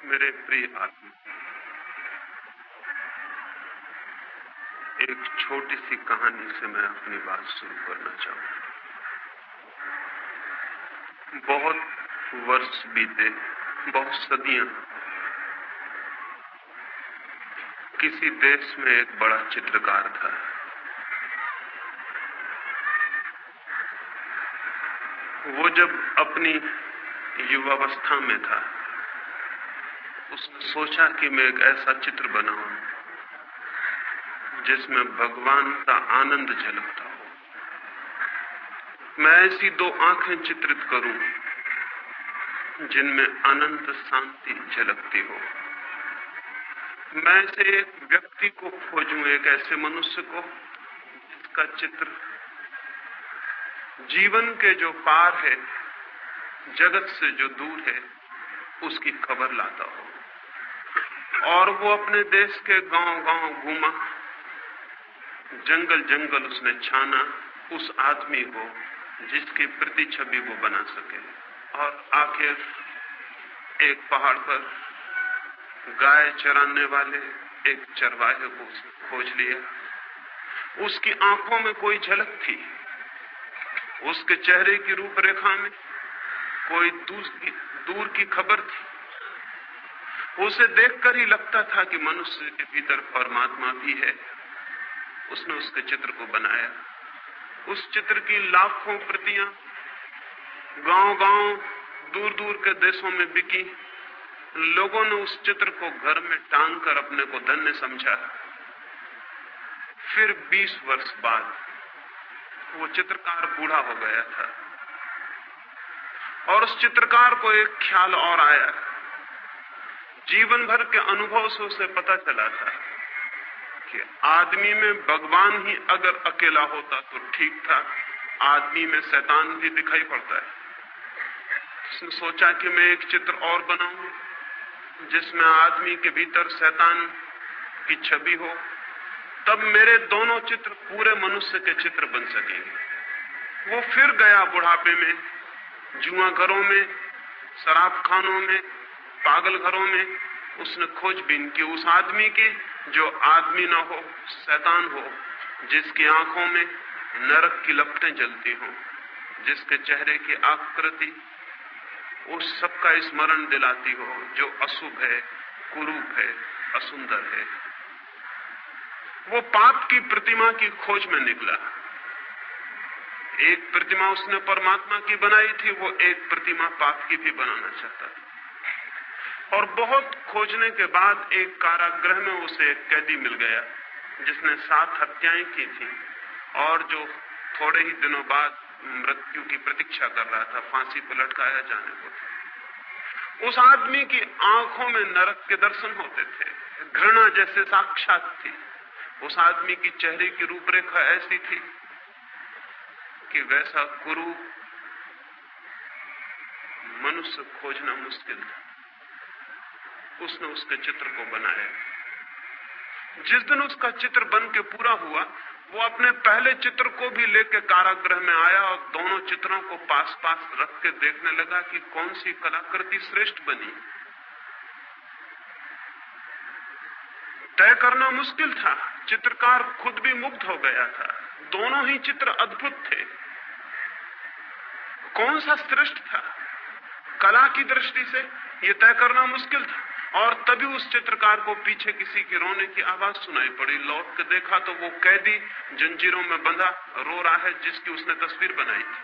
मेरे प्रिय आत्मा, एक छोटी सी कहानी से मैं अपनी बात शुरू करना चाहूंगा। बहुत वर्ष बीते, बहुत सदियां, किसी देश में एक बड़ा चित्रकार था। वो जब अपनी युवावस्था में था, उसने सोचा कि मैं एक ऐसा चित्र बनाऊं जिसमें भगवान का आनंद झलकता हो। मैं ऐसी दो आंखें चित्रित करूं जिनमें अनंत शांति झलकती हो। मैं ऐसे एक व्यक्ति को खोजूं, एक ऐसे मनुष्य को जिसका चित्र जीवन के जो पार है, जगत से जो दूर है, उसकी खबर लाता हो। और वो अपने देश के गांव-गांव घूमा, जंगल जंगल उसने छाना उस आदमी को जिसकी प्रति छवि वो बना सके। और आखिर एक पहाड़ पर गाय चराने वाले एक चरवाहे को उसने खोज लिया। उसकी आंखों में कोई झलक थी, उसके चेहरे की रूपरेखा में कोई दूर की खबर थी। उसे देखकर ही लगता था कि मनुष्य के भीतर परमात्मा भी है। उसने उसके चित्र को बनाया। उस चित्र की लाखों प्रतियां गांव-गांव, दूर-दूर के देशों में बिकी। लोगों ने उस चित्र को घर में टांग कर अपने को धन्य समझा। फिर 20 वर्ष बाद वो चित्रकार बूढ़ा हो गया था और उस चित्रकार को एक ख्याल और आया। जीवन भर के अनुभव से उसे पता चला था कि आदमी में भगवान ही अगर अकेला होता तो ठीक था, आदमी में शैतान भी दिखाई पड़ता है। उसने सोचा कि मैं एक चित्र और बनाऊं जिसमें आदमी के भीतर शैतान की छवि हो, तब मेरे दोनों चित्र पूरे मनुष्य के चित्र बन सकेंगे। वो फिर गया बुढ़ापे में, जुआ घरों में, शराब खानों में, पागल घरों में। उसने खोजबीन की उस आदमी की जो आदमी न हो, शैतान हो, जिसकी आंखों में नरक की लपटें जलती हों, जिसके चेहरे की आकृति उस सब का स्मरण दिलाती हो जो अशुभ है, कुरूप है, असुंदर है। वो पाप की प्रतिमा की खोज में निकला। एक प्रतिमा उसने परमात्मा की बनाई थी, वो एक प्रतिमा पाप की भी बनाना चाहता था। और बहुत खोजने के बाद एक कारागृह में उसे एक कैदी मिल गया जिसने 7 हत्याएं की थी और जो थोड़े ही दिनों बाद मृत्यु की प्रतीक्षा कर रहा था, फांसी पर लटकाया जाने को था। उस आदमी की आंखों में नरक के दर्शन होते थे, घृणा जैसे साक्षात थी। उस आदमी की चेहरे की रूपरेखा ऐसी थी कि वैसा कुरूप मनुष्य खोजना मुश्किल था। उसने उसके चित्र को बनाया। जिस दिन उसका चित्र बन के पूरा हुआ, वो अपने पहले चित्र को भी लेकर कारागृह में आया और दोनों चित्रों को पास पास रख के देखने लगा कि कौन सी कलाकृति श्रेष्ठ बनी। तय करना मुश्किल था। चित्रकार खुद भी मुग्ध हो गया था। दोनों ही चित्र अद्भुत थे। कौन सा श्रेष्ठ था कला की दृष्टि से, यह तय करना मुश्किल था। और तभी उस चित्रकार को पीछे किसी के रोने की आवाज सुनाई पड़ी। लौट के देखा तो वो कैदी जंजीरों में बंधा रो रहा है जिसकी उसने तस्वीर बनाई थी।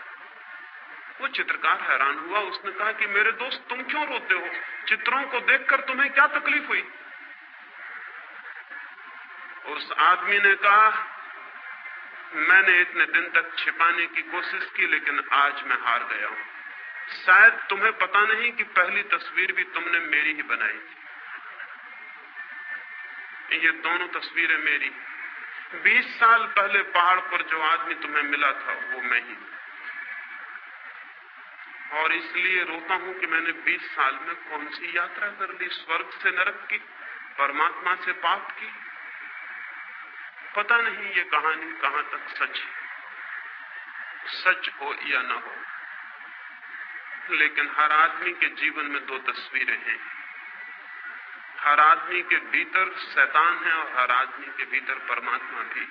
वो चित्रकार हैरान हुआ। उसने कहा कि मेरे दोस्त, तुम क्यों रोते हो? चित्रों को देखकर तुम्हें क्या तकलीफ हुई? उस आदमी ने कहा, मैंने इतने दिन तक छिपाने की कोशिश की, लेकिन आज मैं हार गया हूं। शायद तुम्हें पता नहीं कि पहली तस्वीर भी तुमने मेरी ही बनाई थी। ये दोनों तस्वीरें मेरी। 20 साल पहले पहाड़ पर जो आदमी तुम्हें मिला था वो मैं ही। और इसलिए रोता हूं कि मैंने 20 साल में कौन सी यात्रा कर ली, स्वर्ग से नरक की, परमात्मा से पाप की। पता नहीं ये कहानी कहां तक सच हो या न हो, लेकिन हर आदमी के जीवन में 2 तस्वीरें हैं। हर आदमी के भीतर शैतान है और हर आदमी के भीतर परमात्मा भी,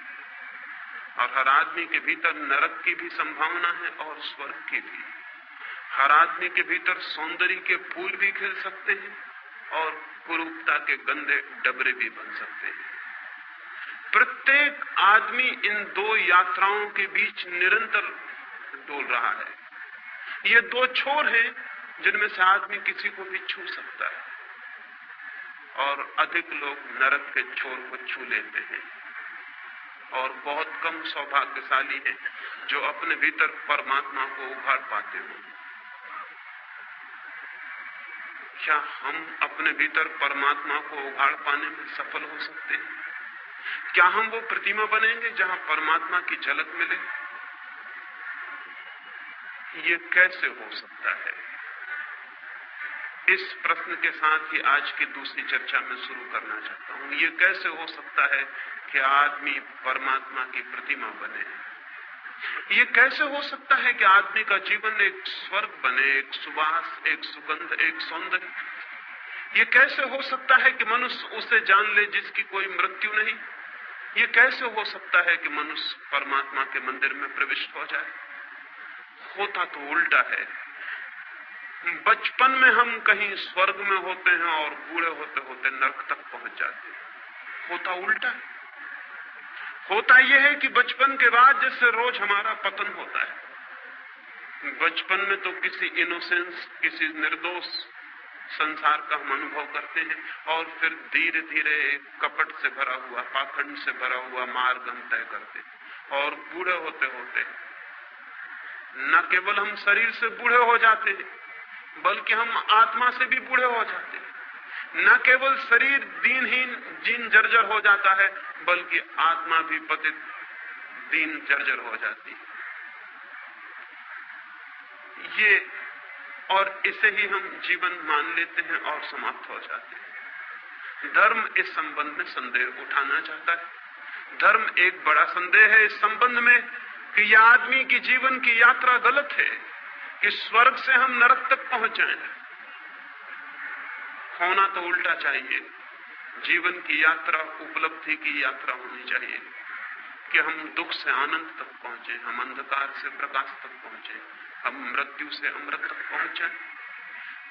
और हर आदमी के भीतर नरक की भी संभावना है और स्वर्ग की भी। हर आदमी के भीतर सौंदर्य के फूल भी खिल सकते हैं और कुरूपता के गंदे डबरे भी बन सकते हैं। प्रत्येक आदमी इन दो यात्राओं के बीच निरंतर डोल रहा है। ये दो छोर हैं जिनमें से आदमी किसी को भी छू सकता है, और अधिक लोग नरक के छोर को छू लेते हैं, और बहुत कम सौभाग्यशाली हैं जो अपने भीतर परमात्मा को उघाड़ पाते हो। क्या हम अपने भीतर परमात्मा को उघाड़ पाने में सफल हो सकते हैं? क्या हम वो प्रतिमा बनेंगे जहां परमात्मा की झलक मिले? ये कैसे हो सकता है? इस प्रश्न के साथ ही आज की दूसरी चर्चा में शुरू करना चाहता हूं। ये कैसे हो सकता है कि आदमी परमात्मा की प्रतिमा बने? ये कैसे हो सकता है कि आदमी का जीवन एक स्वर्ग बने, एक सुवास, एक सुगंध, एक सौंदर्य? ये कैसे हो सकता है कि मनुष्य उसे जान ले जिसकी कोई मृत्यु नहीं? ये कैसे हो सकता है कि मनुष्य परमात्मा के मंदिर में प्रविष्ट हो जाए? होता तो उल्टा है। बचपन में हम कहीं स्वर्ग में होते हैं और बूढ़े होते होते नरक तक पहुंच जाते हैं। होता उल्टा है। होता यह है कि बचपन के बाद जैसे रोज हमारा पतन होता है। बचपन में तो किसी इनोसेंस, किसी निर्दोष संसार का हम अनुभव करते हैं, और फिर धीरे धीरे कपट से भरा हुआ, पाखंड से भरा हुआ मार्ग हम तय करते हैं। और बूढ़े होते होते न केवल हम शरीर से बूढ़े हो जाते हैं, बल्कि हम आत्मा से भी बूढ़े हो जाते हैं। न केवल शरीर दीनहीन, जीन जर्जर हो जाता है, बल्कि आत्मा भी पतित, दीन जर्जर हो जाती है। ये और इसे ही हम जीवन मान लेते हैं और समाप्त हो जाते हैं। धर्म इस संबंध में संदेह उठाना चाहता है। धर्म एक बड़ा संदेह है इस संबंध में कि यह आदमी की जीवन की यात्रा गलत है, कि स्वर्ग से हम नरक तक पहुंच जाएं। होना तो उल्टा चाहिए। जीवन की यात्रा उपलब्धि की यात्रा होनी चाहिए, कि हम दुख से आनंद तक पहुंचे, हम अंधकार से प्रकाश तक पहुंचे, हम मृत्यु से अमृत तक पहुंचे।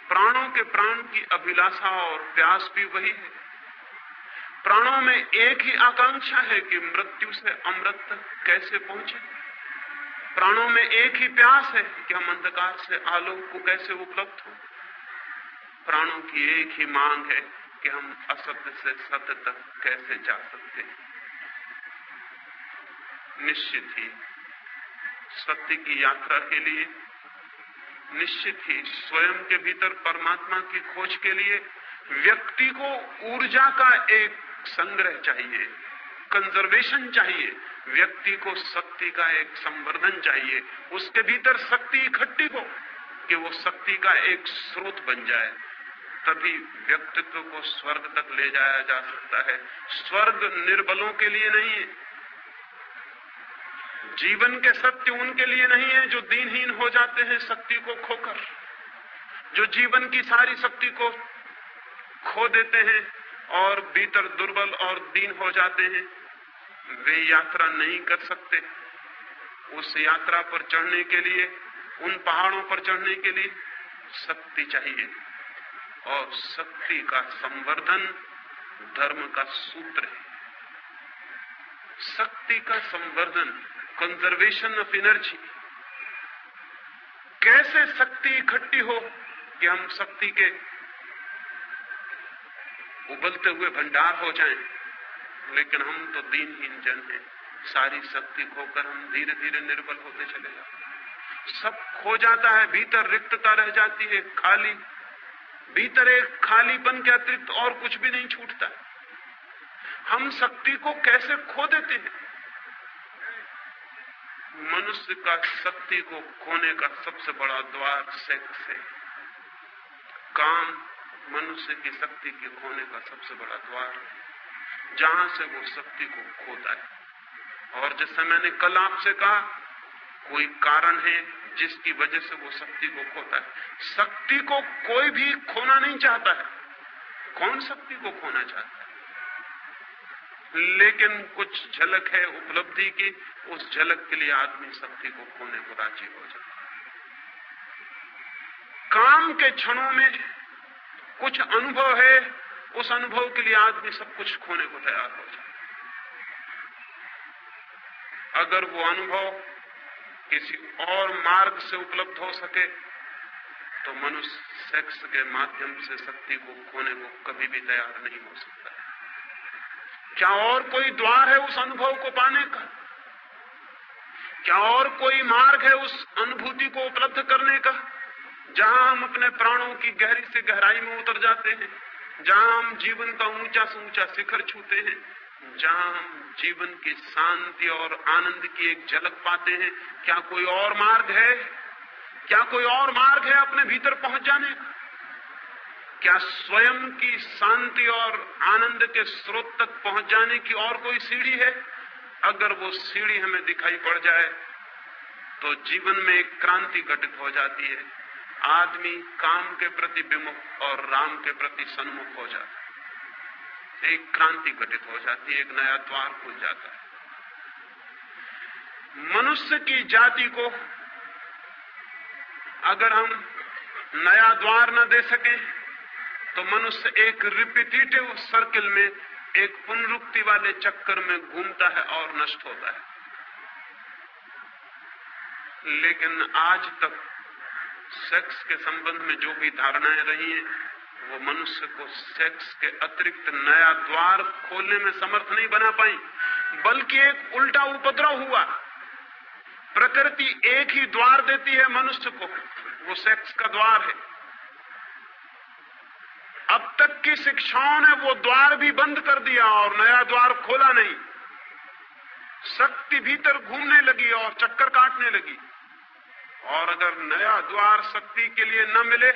प्राणों के प्राण की अभिलाषा और प्यास भी वही है। प्राणों में एक ही आकांक्षा है कि मृत्यु से अमृत तक कैसे पहुंचे। प्राणों में एक ही प्यास है कि हम अंधकार से आलोक को कैसे उपलब्ध हो। प्राणों की एक ही मांग है कि हम असत्य से सत्य तक कैसे जा सकते हैं। निश्चित ही सत्य की यात्रा के लिए, निश्चित ही स्वयं के भीतर परमात्मा की खोज के लिए व्यक्ति को ऊर्जा का एक संग्रह चाहिए, कंजर्वेशन चाहिए। व्यक्ति को शक्ति का एक संवर्धन चाहिए। उसके भीतर शक्ति इकट्ठी हो कि वो शक्ति का एक स्रोत बन जाए, तभी व्यक्तित्व को स्वर्ग तक ले जाया जा सकता है। स्वर्ग निर्बलों के लिए नहीं है। जीवन के सत्य उनके लिए नहीं है जो दीनहीन हो जाते हैं शक्ति को खोकर, जो जीवन की सारी शक्ति को खो देते हैं और भीतर दुर्बल और दीन हो जाते हैं। वे यात्रा नहीं कर सकते। उस यात्रा पर चढ़ने के लिए, उन पहाड़ों पर चढ़ने के लिए शक्ति चाहिए, और शक्ति का संवर्धन धर्म का सूत्र है। शक्ति का संवर्धन, कंजर्वेशन ऑफ एनर्जी। कैसे शक्ति इकट्ठी हो कि हम शक्ति के उबलते हुए भंडार हो जाएं। लेकिन हम तो दीनहीन जन हैं। सारी शक्ति खोकर हम धीरे धीरे निर्बल होते चले जाते। सब खो जाता है, भीतर रिक्तता रह जाती है, खाली, भीतर एक खालीपन के अतिरिक्त और कुछ भी नहीं छूटता। हम शक्ति को कैसे खो देते हैं। मनुष्य का शक्ति को खोने का सबसे बड़ा द्वार सेक्स है। काम मनुष्य की शक्ति के खोने का सबसे बड़ा द्वार है, जहां से वो शक्ति को खोता है। और जैसे मैंने कल आपसे कहा, कोई कारण है जिसकी वजह से वो शक्ति को खोता है। शक्ति को कोई भी खोना नहीं चाहता है। कौन शक्ति को खोना चाहता है? लेकिन कुछ झलक है उपलब्धि की, उस झलक के लिए आदमी शक्ति को खोने को राजी हो जाता है। काम के क्षणों में कुछ अनुभव है, उस अनुभव के लिए आदमी सब कुछ खोने को तैयार हो जाता है। अगर वो अनुभव किसी और मार्ग से उपलब्ध हो सके तो मनुष्य सेक्स के माध्यम से शक्ति को खोने को कभी भी तैयार नहीं हो सकता। क्या और कोई द्वार है उस अनुभव को पाने का? क्या और कोई मार्ग है उस अनुभूति को उपलब्ध करने का, जहां हम अपने प्राणों की गहरी से गहराई में उतर जाते हैं, जहां हम जीवन का ऊंचा से ऊंचा शिखर छूते हैं, जहां हम जीवन की शांति और आनंद की एक झलक पाते हैं? क्या कोई और मार्ग है? क्या कोई और मार्ग है अपने भीतर पहुंच जाने का? क्या स्वयं की शांति और आनंद के स्रोत तक पहुंच जाने की और कोई सीढ़ी है? अगर वो सीढ़ी हमें दिखाई पड़ जाए तो जीवन में एक क्रांति घटित हो जाती है। आदमी काम के प्रति विमुख और राम के प्रति सन्मुख हो जाता है। एक क्रांति घटित हो जाती है, एक नया द्वार खुल जाता है। मनुष्य की जाति को अगर हम नया द्वार न दे सके तो मनुष्य एक रिपीटेटिव सर्किल में, एक पुनरुक्ति वाले चक्कर में घूमता है और नष्ट होता है। लेकिन आज तक सेक्स के संबंध में जो भी धारणाएं रही हैं, वो मनुष्य को सेक्स के अतिरिक्त नया द्वार खोलने में समर्थ नहीं बना पाई, बल्कि एक उल्टा उपद्रव हुआ। प्रकृति एक ही द्वार देती है मनुष्य को, वो सेक्स का द्वार है। अब तक की शिक्षाओं ने वो द्वार भी बंद कर दिया और नया द्वार खोला नहीं। शक्ति भीतर घूमने लगी और चक्कर काटने लगी, और अगर नया द्वार शक्ति के लिए न मिले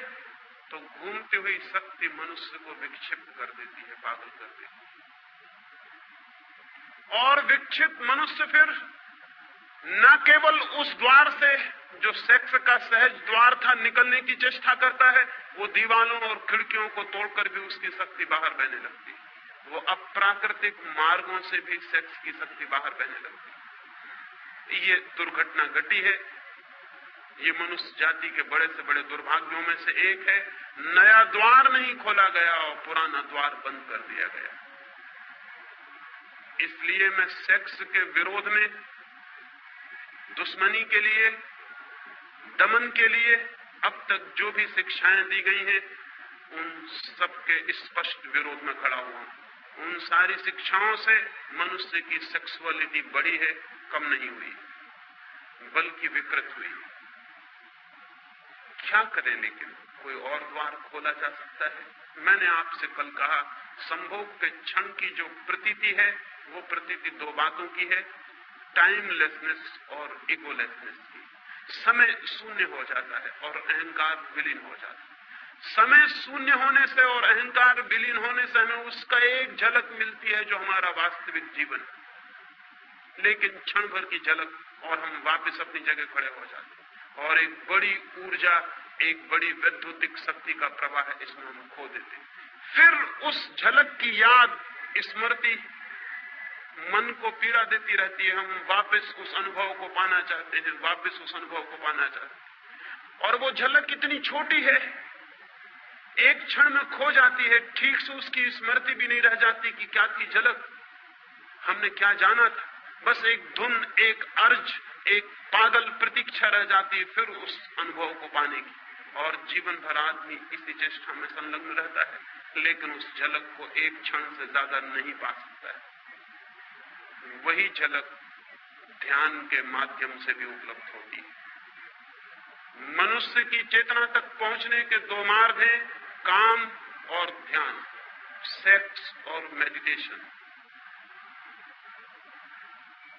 तो घूमती हुई शक्ति मनुष्य को विक्षिप्त कर देती है, पागल कर देती है। और विक्षिप्त मनुष्य फिर न केवल उस द्वार से जो सेक्स का सहज द्वार था निकलने की चेष्टा करता है, वो दीवारों और खिड़कियों को तोड़कर भी उसकी शक्ति बाहर बहने लगती है। वो अप्राकृतिक मार्गों से भी सेक्स की शक्ति बाहर बहने लगती है। ये दुर्घटना घटी है। ये मनुष्य जाति के बड़े से बड़े दुर्भाग्यों में से एक है। नया द्वार नहीं खोला गया और पुराना द्वार बंद कर दिया गया। इसलिए मैं सेक्स के विरोध में, दुश्मनी के लिए, दमन के लिए अब तक जो भी शिक्षाएं दी गई हैं, उन सबके स्पष्ट विरोध में खड़ा हुआ हूं। उन सारी शिक्षाओं से मनुष्य की सेक्सुअलिटी बढ़ी है, कम नहीं हुई, बल्कि विकृत हुई। क्या करें? लेकिन कोई और द्वार खोला जा सकता है? मैंने आपसे कल कहा, संभोग के क्षण की जो प्रतीति है, वो प्रतीति दो बातों की है, टाइमलेसनेस और इगोलेसनेस की। समय शून्य हो जाता है और अहंकार विलीन हो जाता है। समय शून्य होने से और अहंकार विलीन होने से हमें उसका एक झलक मिलती है जो हमारा वास्तविक जीवन, लेकिन क्षण भर की झलक और हम वापस अपनी जगह खड़े हो जाते हैं। और एक बड़ी ऊर्जा, एक बड़ी वैद्युतिक शक्ति का प्रवाह है, इसमें हम खो देते हैं। फिर उस झलक की याद, स्मृति मन को पीड़ा देती रहती है। हम वापस उस अनुभव को पाना चाहते हैं, वापस उस अनुभव को पाना चाहते हैं। और वो झलक कितनी छोटी है, एक क्षण में खो जाती है, ठीक से उसकी स्मृति भी नहीं रह जाती कि क्या थी झलक, हमने क्या जाना था। बस एक धुन, एक अर्ज, एक पागल प्रतीक्षा रह जाती है फिर उस अनुभव को पाने की। और जीवन भर आदमी इसी चेष्टा में संलग्न रहता है, लेकिन उस झलक को एक क्षण से ज्यादा नहीं पा सकता है। वही झलक ध्यान के माध्यम से भी उपलब्ध होती है। मनुष्य की चेतना तक पहुंचने के दो मार्ग हैं, काम और ध्यान, सेक्स और मेडिटेशन।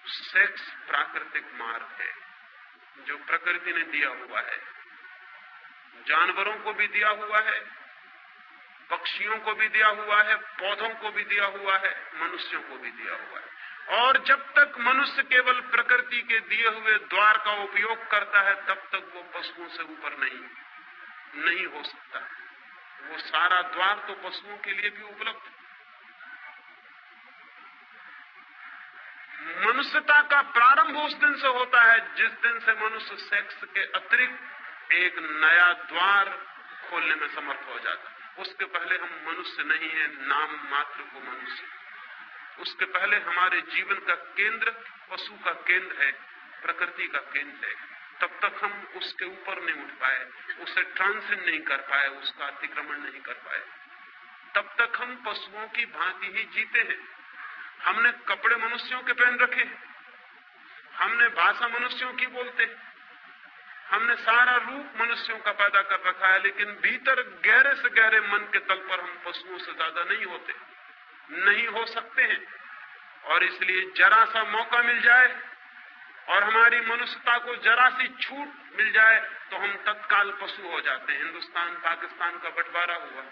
सेक्स प्राकृतिक मार्ग है जो प्रकृति ने दिया हुआ है, जानवरों को भी दिया हुआ है, पक्षियों को भी दिया हुआ है, पौधों को भी दिया हुआ है, मनुष्यों को भी दिया हुआ है। और जब तक मनुष्य केवल प्रकृति के दिए हुए द्वार का उपयोग करता है, तब तक वो पशुओं से ऊपर नहीं हो सकता। वो सारा द्वार तो पशुओं के लिए भी उपलब्ध है। मनुष्यता का प्रारंभ उस दिन से होता है जिस दिन से मनुष्य सेक्स के अतिरिक्त एक नया द्वार खोलने में समर्थ हो जाता है। उसके पहले हम मनुष्य नहीं है, नाम मात्र को मनुष्य। उसके पहले हमारे जीवन का केंद्र पशु का केंद्र है, प्रकृति का केंद्र है। तब तक हम उसके ऊपर नहीं उठ पाए, उसे ट्रांसेंड नहीं कर पाए, उसका अतिक्रमण नहीं कर पाए। तब तक हम पशुओं की भांति ही जीते हैं। हमने कपड़े मनुष्यों के पहन रखे, हमने भाषा मनुष्यों की बोलते, हमने सारा रूप मनुष्यों का पैदा कर रखा है, लेकिन भीतर गहरे से गहरे मन के तल पर हम पशुओं से ज्यादा नहीं होते, नहीं हो सकते हैं। और इसलिए जरा सा मौका मिल जाए और हमारी मनुष्यता को जरा सी छूट मिल जाए तो हम तत्काल पशु हो जाते हैं। हिंदुस्तान पाकिस्तान का बंटवारा हुआ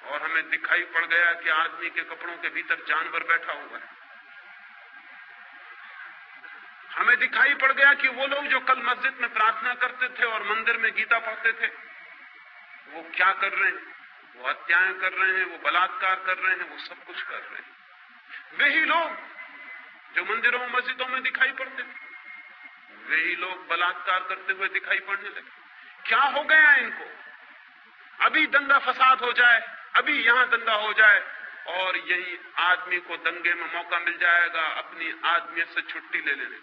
और हमें दिखाई पड़ गया कि आदमी के कपड़ों के भीतर जानवर बैठा हुआ है। हमें दिखाई पड़ गया कि वो लोग जो कल मस्जिद में प्रार्थना करते थे और मंदिर में गीता पढ़ते थे, वो क्या कर रहे हैं? वो हत्याएं कर रहे हैं, वो बलात्कार कर रहे हैं, वो सब कुछ कर रहे हैं। वही लोग जो मंदिरों मस्जिदों में दिखाई पड़ते थे, वही लोग बलात्कार करते हुए दिखाई पड़ने लगे। क्या हो गया इनको? अभी दंगा फसाद हो जाए, अभी यहां दंगा हो जाए और यही आदमी को दंगे में मौका मिल जाएगा अपनी आदमी से छुट्टी ले लेने,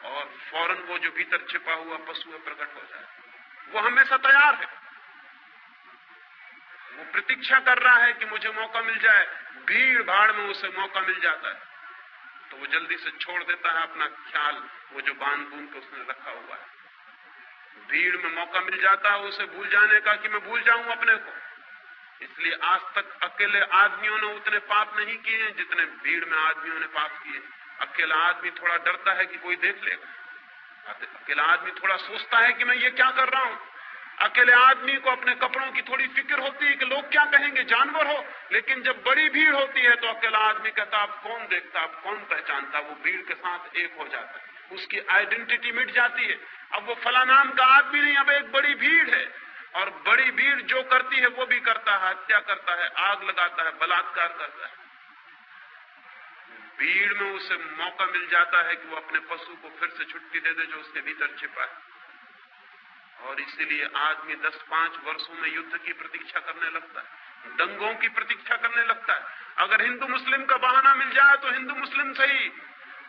और फौरन वो जो भीतर छिपा हुआ पशु है प्रकट हो जाए। वो हमेशा तैयार है, वो प्रतीक्षा कर रहा है कि मुझे मौका मिल जाए। भीड़ भाड़ में उसे मौका मिल जाता है तो वो जल्दी से छोड़ देता है अपना ख्याल, वो जो बांध बूंद के उसने रखा हुआ है। भीड़ में मौका मिल जाता है उसे भूल जाने का कि मैं भूल जाऊं अपने को। इसलिए आज तक अकेले आदमियों ने उतने पाप नहीं किए हैं जितने भीड़ में आदमियों ने पाप किए। अकेला आदमी थोड़ा डरता है कि कोई देख लेगा, अकेला आदमी थोड़ा सोचता है कि मैं ये क्या कर रहा हूं, अकेले आदमी को अपने कपड़ों की थोड़ी फिक्र होती है कि लोग क्या कहेंगे, जानवर हो। लेकिन जब बड़ी भीड़ होती है तो अकेला आदमी कहता आप कौन देखता, आप कौन पहचानता, वो भीड़ के साथ एक हो जाता है, उसकी आइडेंटिटी मिट जाती है। अब वो फला नाम का आदमी नहीं, अब एक बड़ी भीड़ है, और बड़ी भीड़ जो करती है वो भी करता है, हत्या करता है, आग लगाता है, बलात्कार करता है। भीड़ में उसे मौका मिल जाता है कि वो अपने पशु को फिर से छुट्टी दे दे जो उसके भीतर छिपा है। और इसीलिए आदमी 10-5 वर्षों में युद्ध की प्रतीक्षा करने लगता है, दंगों की प्रतीक्षा करने लगता है। अगर हिंदू मुस्लिम का बहाना मिल जाए तो हिंदू मुस्लिम सही,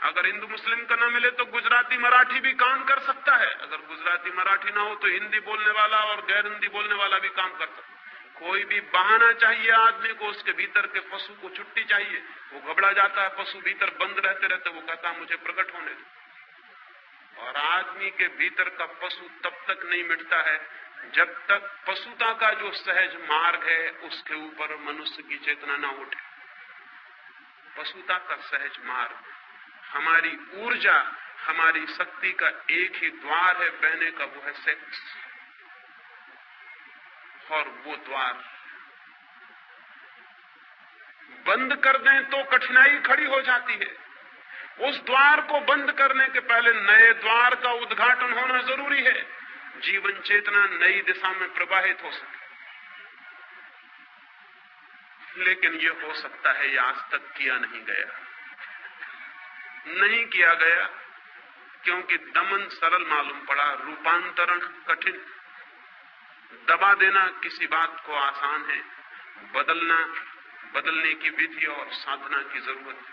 अगर हिंदू मुस्लिम का ना मिले तो गुजराती मराठी भी काम कर सकता है, अगर गुजराती मराठी ना हो तो हिंदी बोलने वाला और गैर हिंदी बोलने वाला भी काम कर सकता है। कोई भी बहाना चाहिए आदमी को, उसके भीतर के पशु को छुट्टी चाहिए। वो घबरा जाता है, पशु भीतर बंद रहते रहते वो कहता है मुझे प्रकट होने दो। और आदमी के भीतर का पशु तब तक नहीं मिटता है जब तक पशुता का जो सहज मार्ग है उसके ऊपर मनुष्य की चेतना ना उठे। पशुता का सहज मार्ग, हमारी ऊर्जा, हमारी शक्ति का एक ही द्वार है बहने का, वो है सेक्स। और वो द्वार बंद कर दें तो कठिनाई खड़ी हो जाती है। उस द्वार को बंद करने के पहले नए द्वार का उद्घाटन होना जरूरी है, जीवन चेतना नई दिशा में प्रवाहित हो सके। लेकिन ये हो सकता है ये आज तक किया नहीं गया, नहीं किया गया क्योंकि दमन सरल मालूम पड़ा, रूपांतरण कठिन। दबा देना किसी बात को आसान है, बदलने की विधि और साधना की जरूरत है।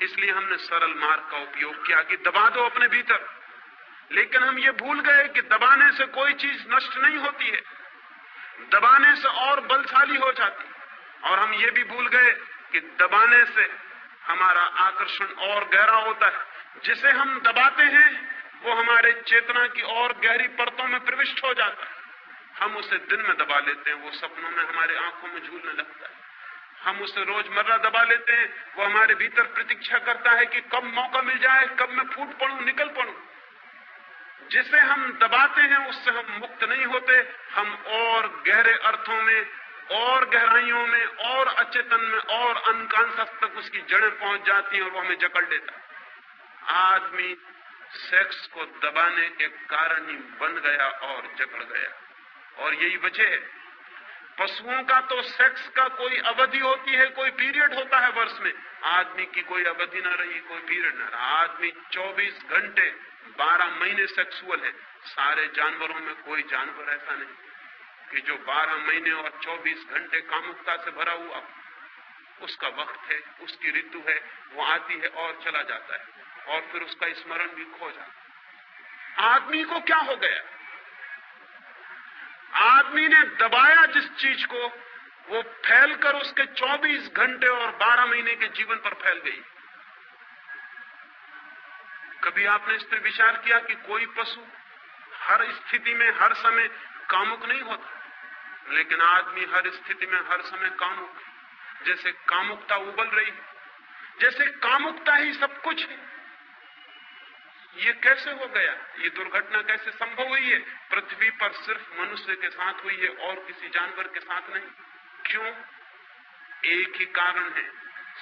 इसलिए हमने सरल मार्ग का उपयोग किया कि दबा दो अपने भीतर। लेकिन हम ये भूल गए कि दबाने से कोई चीज नष्ट नहीं होती है, दबाने से और बलशाली हो जाती है। और हम ये भी भूल गए कि दबाने से हमारा आकर्षण और गहरा होता है। जिसे हम दबाते हैं वो हमारे चेतना की और गहरी परतों में प्रविष्ट हो जाता है। हम उसे दिन में दबा लेते हैं, वो सपनों में हमारे आंखों में झूलने लगता है। हम उसे रोजमर्रा दबा लेते हैं, वो हमारे भीतर प्रतीक्षा करता है कि कब मौका मिल जाए, कब मैं फूट पड़ूं, निकल पड़ूं। जिसे हम दबाते हैं उससे हम मुक्त नहीं होते, हम और गहरे अर्थों में और गहराइयों में और अचेतन में और अनकॉन्शियस तक उसकी जड़ें पहुंच जाती हैं और वो हमें जकड़ लेता है। आदमी सेक्स को दबाने के कारण ही बन गया और जकड़ गया, और यही वजह है, पशुओं का तो सेक्स का कोई अवधि होती है, कोई पीरियड होता है वर्ष में। आदमी की कोई अवधि ना रही, कोई पीरियड ना रहा। आदमी 24 घंटे 12 महीने सेक्सुअल है। सारे जानवरों में कोई जानवर ऐसा नहीं कि जो 12 महीने और 24 घंटे कामुकता से भरा हुआ। उसका वक्त है, उसकी ऋतु है, वो आती है और चला जाता है, और फिर उसका स्मरण भी खो जाता है। आदमी को क्या हो गया? आदमी ने दबाया जिस चीज को, वो फैलकर उसके 24 घंटे और 12 महीने के जीवन पर फैल गई। कभी आपने इस पर विचार किया कि कोई पशु हर स्थिति में हर समय कामुक नहीं होता, लेकिन आदमी हर स्थिति में हर समय कामुक है। जैसे कामुकता उबल रही है, जैसे कामुकता ही सब कुछ है। ये कैसे हो गया? ये दुर्घटना कैसे संभव हुई है? पृथ्वी पर सिर्फ मनुष्य के साथ हुई है और किसी जानवर के साथ नहीं। क्यों? एक ही कारण है,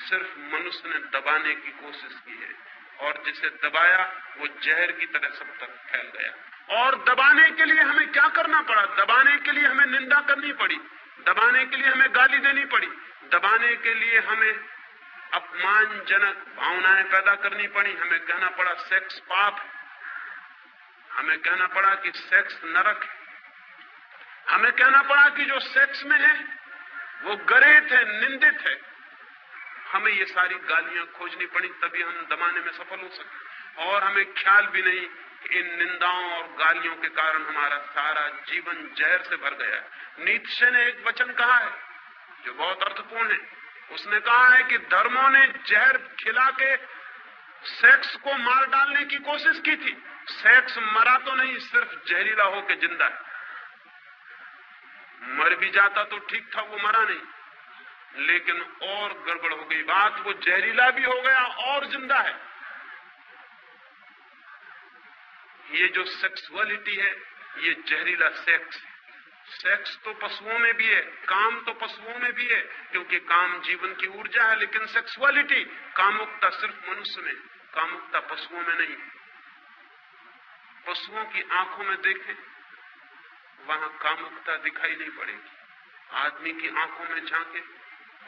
सिर्फ मनुष्य ने दबाने की कोशिश की है, और जिसे दबाया वो जहर की तरह सब तक फैल गया। और दबाने के लिए हमें क्या करना पड़ा? दबाने के लिए हमें निंदा करनी पड़ी, दबाने के लिए हमें गाली देनी पड़ी, दबाने के लिए हमें अपमानजनक भावनाएं पैदा करनी पड़ी। हमें कहना पड़ा सेक्स पाप है, हमें कहना पड़ा कि सेक्स नरक है, हमें कहना पड़ा कि जो सेक्स में है वो गरेत है, निंदित है। हमें ये सारी गालियां खोजनी पड़ी, तभी हम दबाने में सफल हो सके। और हमें ख्याल भी नहीं कि इन निंदाओं और गालियों के कारण हमारा सारा जीवन जहर से भर गया है। नीत्शे ने एक वचन कहा है जो बहुत अर्थपूर्ण है। उसने कहा है कि धर्मों ने जहर खिला के सेक्स को मार डालने की कोशिश की थी। सेक्स मरा तो नहीं, सिर्फ जहरीला होकर जिंदा है। मर भी जाता तो ठीक था, वो मरा नहीं। लेकिन और गड़बड़ हो गई बात, वो जहरीला भी हो गया और जिंदा है। ये जो सेक्सुअलिटी है, ये जहरीला सेक्स है। सेक्स तो पशुओं में भी है, काम तो पशुओं में भी है, क्योंकि काम जीवन की ऊर्जा है। लेकिन सेक्सुअलिटी, कामुकता सिर्फ मनुष्य में, कामुकता पशुओं में नहीं। पशुओं की आंखों में देखें, वहां कामुकता दिखाई नहीं पड़ेगी। आदमी की आंखों में झांके,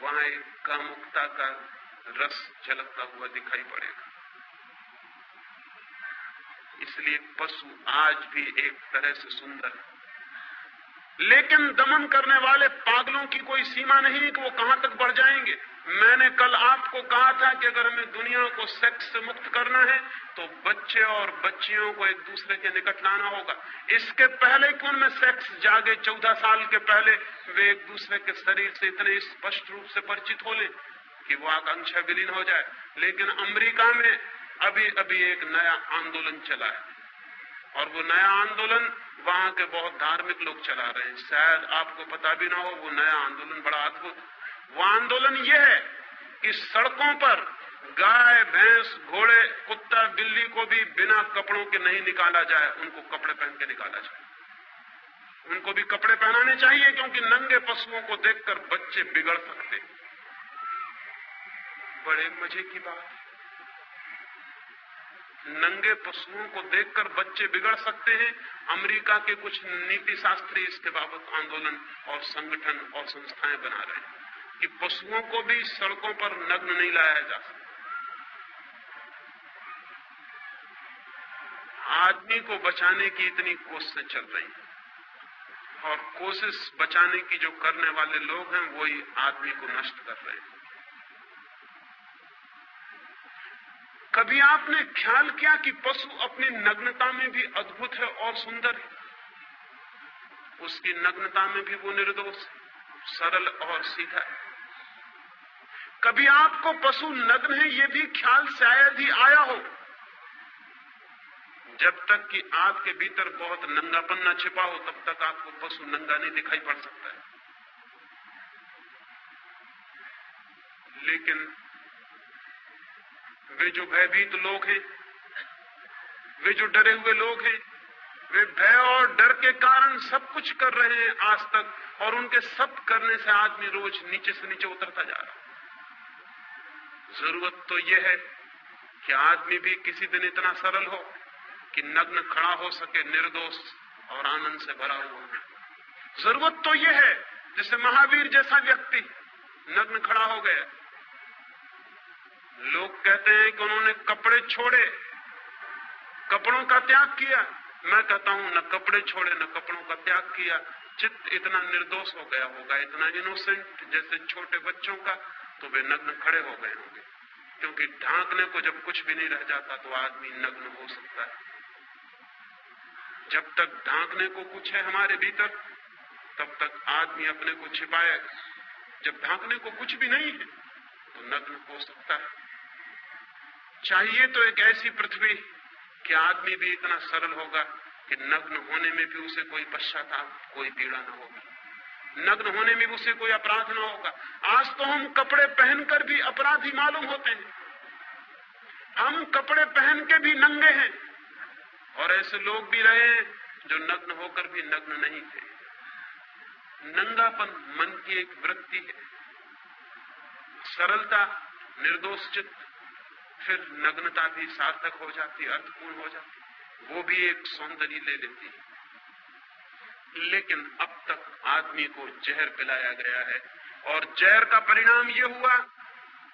वहां एक कामुकता का रस झलकता हुआ दिखाई पड़ेगा। इसलिए पशु आज भी एक तरह से सुंदर है, लेकिन दमन करने वाले पागलों की कोई सीमा नहीं कि वो कहां तक बढ़ जाएंगे। मैंने कल आपको कहा था कि अगर हमें दुनिया को सेक्स से मुक्त करना है तो बच्चे और बच्चियों को एक दूसरे के निकट लाना होगा। इसके पहले कि उनमें सेक्स जागे, 14 साल के पहले वे एक दूसरे के शरीर से इतने स्पष्ट रूप से परिचित हो लें कि वो आकांक्षा विलीन हो जाए। लेकिन अमेरिका में अभी अभी एक नया आंदोलन चला है, और वो नया आंदोलन वहां के बहुत धार्मिक लोग चला रहे हैं। शायद आपको पता भी ना हो, वो नया आंदोलन बड़ा अद्भुत। वो आंदोलन ये है कि सड़कों पर गाय, भैंस, घोड़े, कुत्ता, बिल्ली को भी बिना कपड़ों के नहीं निकाला जाए, उनको कपड़े पहन के निकाला जाए। उनको भी कपड़े पहनाने चाहिए, क्योंकि नंगे पशुओं को देखकर बच्चे बिगड़ सकते। बड़े मजे की बात है, नंगे पशुओं को देखकर बच्चे बिगड़ सकते हैं। अमेरिका के कुछ नीति शास्त्री इसके बाबत आंदोलन और संगठन और संस्थाएं बना रहे हैं कि पशुओं को भी सड़कों पर नग्न नहीं लाया जा सकता। आदमी को बचाने की इतनी कोशिशें चल रही हैं, और कोशिश बचाने की जो करने वाले लोग हैं वही आदमी को नष्ट कर रहे हैं। कभी आपने ख्याल किया कि पशु अपनी नग्नता में भी अद्भुत है और सुंदर है? उसकी नग्नता में भी वो निर्दोष, सरल और सीधा है। कभी आपको पशु नग्न है ये भी ख्याल शायद ही आया हो, जब तक कि आपके भीतर बहुत नंगापन न छिपा हो, तब तक आपको पशु नंगा नहीं दिखाई पड़ सकता है। लेकिन वे जो भयभीत लोग हैं, वे जो डरे हुए लोग हैं, वे भय और डर के कारण सब कुछ कर रहे हैं आज तक, और उनके सब करने से आदमी रोज नीचे से नीचे उतरता जा रहा है। जरूरत तो यह है कि आदमी भी किसी दिन इतना सरल हो कि नग्न खड़ा हो सके, निर्दोष और आनंद से भरा हुआ। जरूरत तो यह है, जैसे महावीर जैसा व्यक्ति नग्न खड़ा हो गया, लोग कहते हैं कि उन्होंने कपड़े छोड़े, कपड़ों का त्याग किया। मैं कहता हूं न कपड़े छोड़े न कपड़ों का त्याग किया, चित्त इतना निर्दोष हो गया होगा, इतना इनोसेंट जैसे छोटे बच्चों का, तो वे नग्न खड़े हो गए होंगे। क्योंकि ढांकने को जब कुछ भी नहीं रह जाता तो आदमी नग्न हो सकता है। जब तक ढांकने को कुछ है हमारे भीतर, तब तक आदमी अपने को छिपाएगा। जब ढांकने को कुछ भी नहीं है तो नग्न हो सकता है। चाहिए तो एक ऐसी पृथ्वी कि आदमी भी इतना सरल होगा कि नग्न होने में भी उसे कोई पश्चाताप, कोई पीड़ा न होगी, नग्न होने में उसे कोई अपराध न होगा। आज तो हम कपड़े पहनकर भी अपराधी मालूम होते हैं, हम कपड़े पहन के भी नंगे हैं, और ऐसे लोग भी रहे हैं जो नग्न होकर भी नग्न नहीं थे। नंगापन मन की एक वृत्ति है, सरलता, निर्दोष चित्त, फिर नग्नता भी सार्थक हो जाती, अर्थपूर्ण हो जाती, वो भी एक सौंदर्य ले लेती है। लेकिन अब तक आदमी को जहर पिलाया गया है, और जहर का परिणाम ये हुआ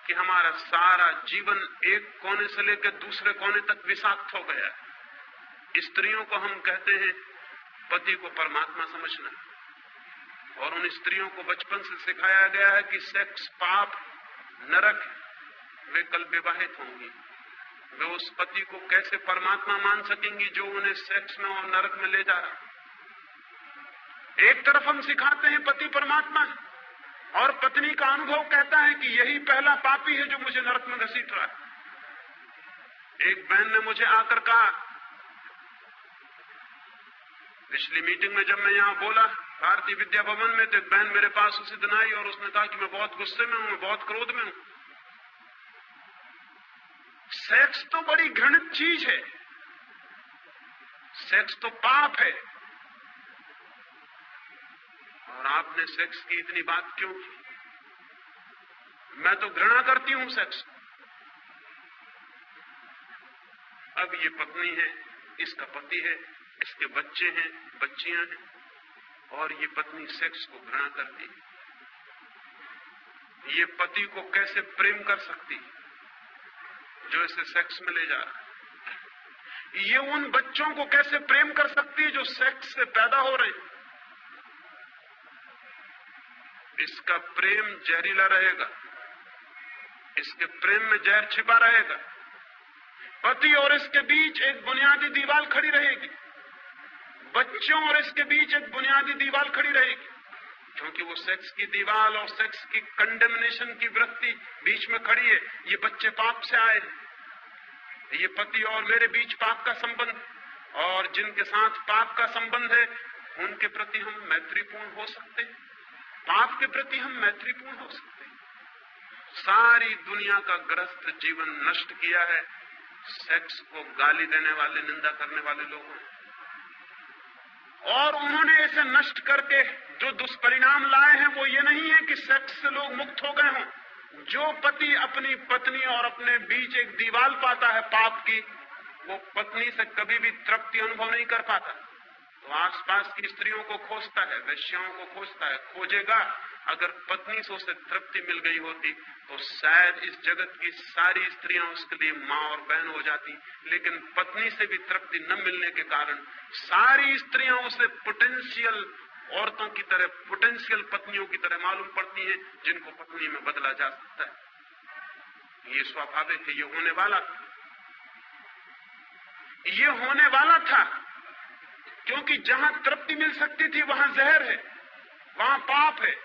कि हमारा सारा जीवन एक कोने से लेकर दूसरे कोने तक विषाक्त हो गया है। स्त्रियों को हम कहते हैं पति को परमात्मा समझना, और उन स्त्रियों को बचपन से सिखाया गया है कि सेक्स पाप, नरक, वे कल विवाहित होंगी, वे उस पति को कैसे परमात्मा मान सकेंगी जो उन्हें सेक्स में और नरक में ले जा रहा। एक तरफ हम सिखाते हैं पति परमात्मा है, और पत्नी का अनुभव कहता है कि यही पहला पापी है जो मुझे नरक में घसीट रहा है। एक बहन ने मुझे आकर कहा, पिछली मीटिंग में जब मैं यहां बोला भारतीय विद्या भवन में, तो एक बहन मेरे पास उसी दिन आई और उसने कहा कि मैं बहुत गुस्से में हूं, मैं बहुत क्रोध में हूं। सेक्स तो बड़ी घृणित चीज है, सेक्स तो पाप है, और आपने सेक्स की इतनी बात क्यों की? मैं तो घृणा करती हूं सेक्स। अब ये पत्नी है, इसका पति है, इसके बच्चे हैं, बच्चियां हैं, और ये पत्नी सेक्स को घृणा करती है। ये पति को कैसे प्रेम कर सकती जो इसे सेक्स में ले जा रहा है? ये उन बच्चों को कैसे प्रेम कर सकती है जो सेक्स से पैदा हो रहे हैं? इसका प्रेम जहरीला रहेगा, इसके प्रेम में जहर छिपा रहेगा। पति और इसके बीच एक बुनियादी दीवार खड़ी रहेगी, बच्चों और इसके बीच एक बुनियादी दीवार खड़ी रहेगी, क्योंकि वो सेक्स की दीवार और सेक्स की कंडेमनेशन की वृत्ति बीच में खड़ी है। ये बच्चे पाप से आए, ये पति और मेरे बीच पाप का संबंध, और जिनके साथ पाप का संबंध है उनके प्रति हम मैत्रीपूर्ण हो सकते हैं, पाप के प्रति हम मैत्रीपूर्ण हो सकते हैं। सारी दुनिया का ग्रस्त जीवन नष्ट किया है सेक्स को गाली देने वाले, निंदा करने वाले लोगों ने, और उन्होंने इसे नष्ट करके जो दुष्परिणाम लाए हैं वो ये नहीं है कि सेक्स से लोग मुक्त हो गए हों। जो पति अपनी पत्नी और अपने बीच एक दीवार पाता है पाप की, वो पत्नी से कभी भी तृप्ति अनुभव नहीं कर पाता, तो आसपास की स्त्रियों को खोजता है, वेश्याओं को खोजता है, खोजेगा। अगर पत्नी से उसे तृप्ति मिल गई होती तो शायद इस जगत की सारी स्त्रियां उसके लिए मां और बहन हो जाती, लेकिन पत्नी से भी तृप्ति न मिलने के कारण सारी स्त्रियां उसे पोटेंशियल औरतों की तरह, पोटेंशियल पत्नियों की तरह मालूम पड़ती हैं, जिनको पत्नी में बदला जा सकता है। ये स्वाभाविक है, ये होने वाला था, ये होने वाला था, क्योंकि जहां तृप्ति मिल सकती थी वहां जहर है, वहां पाप है,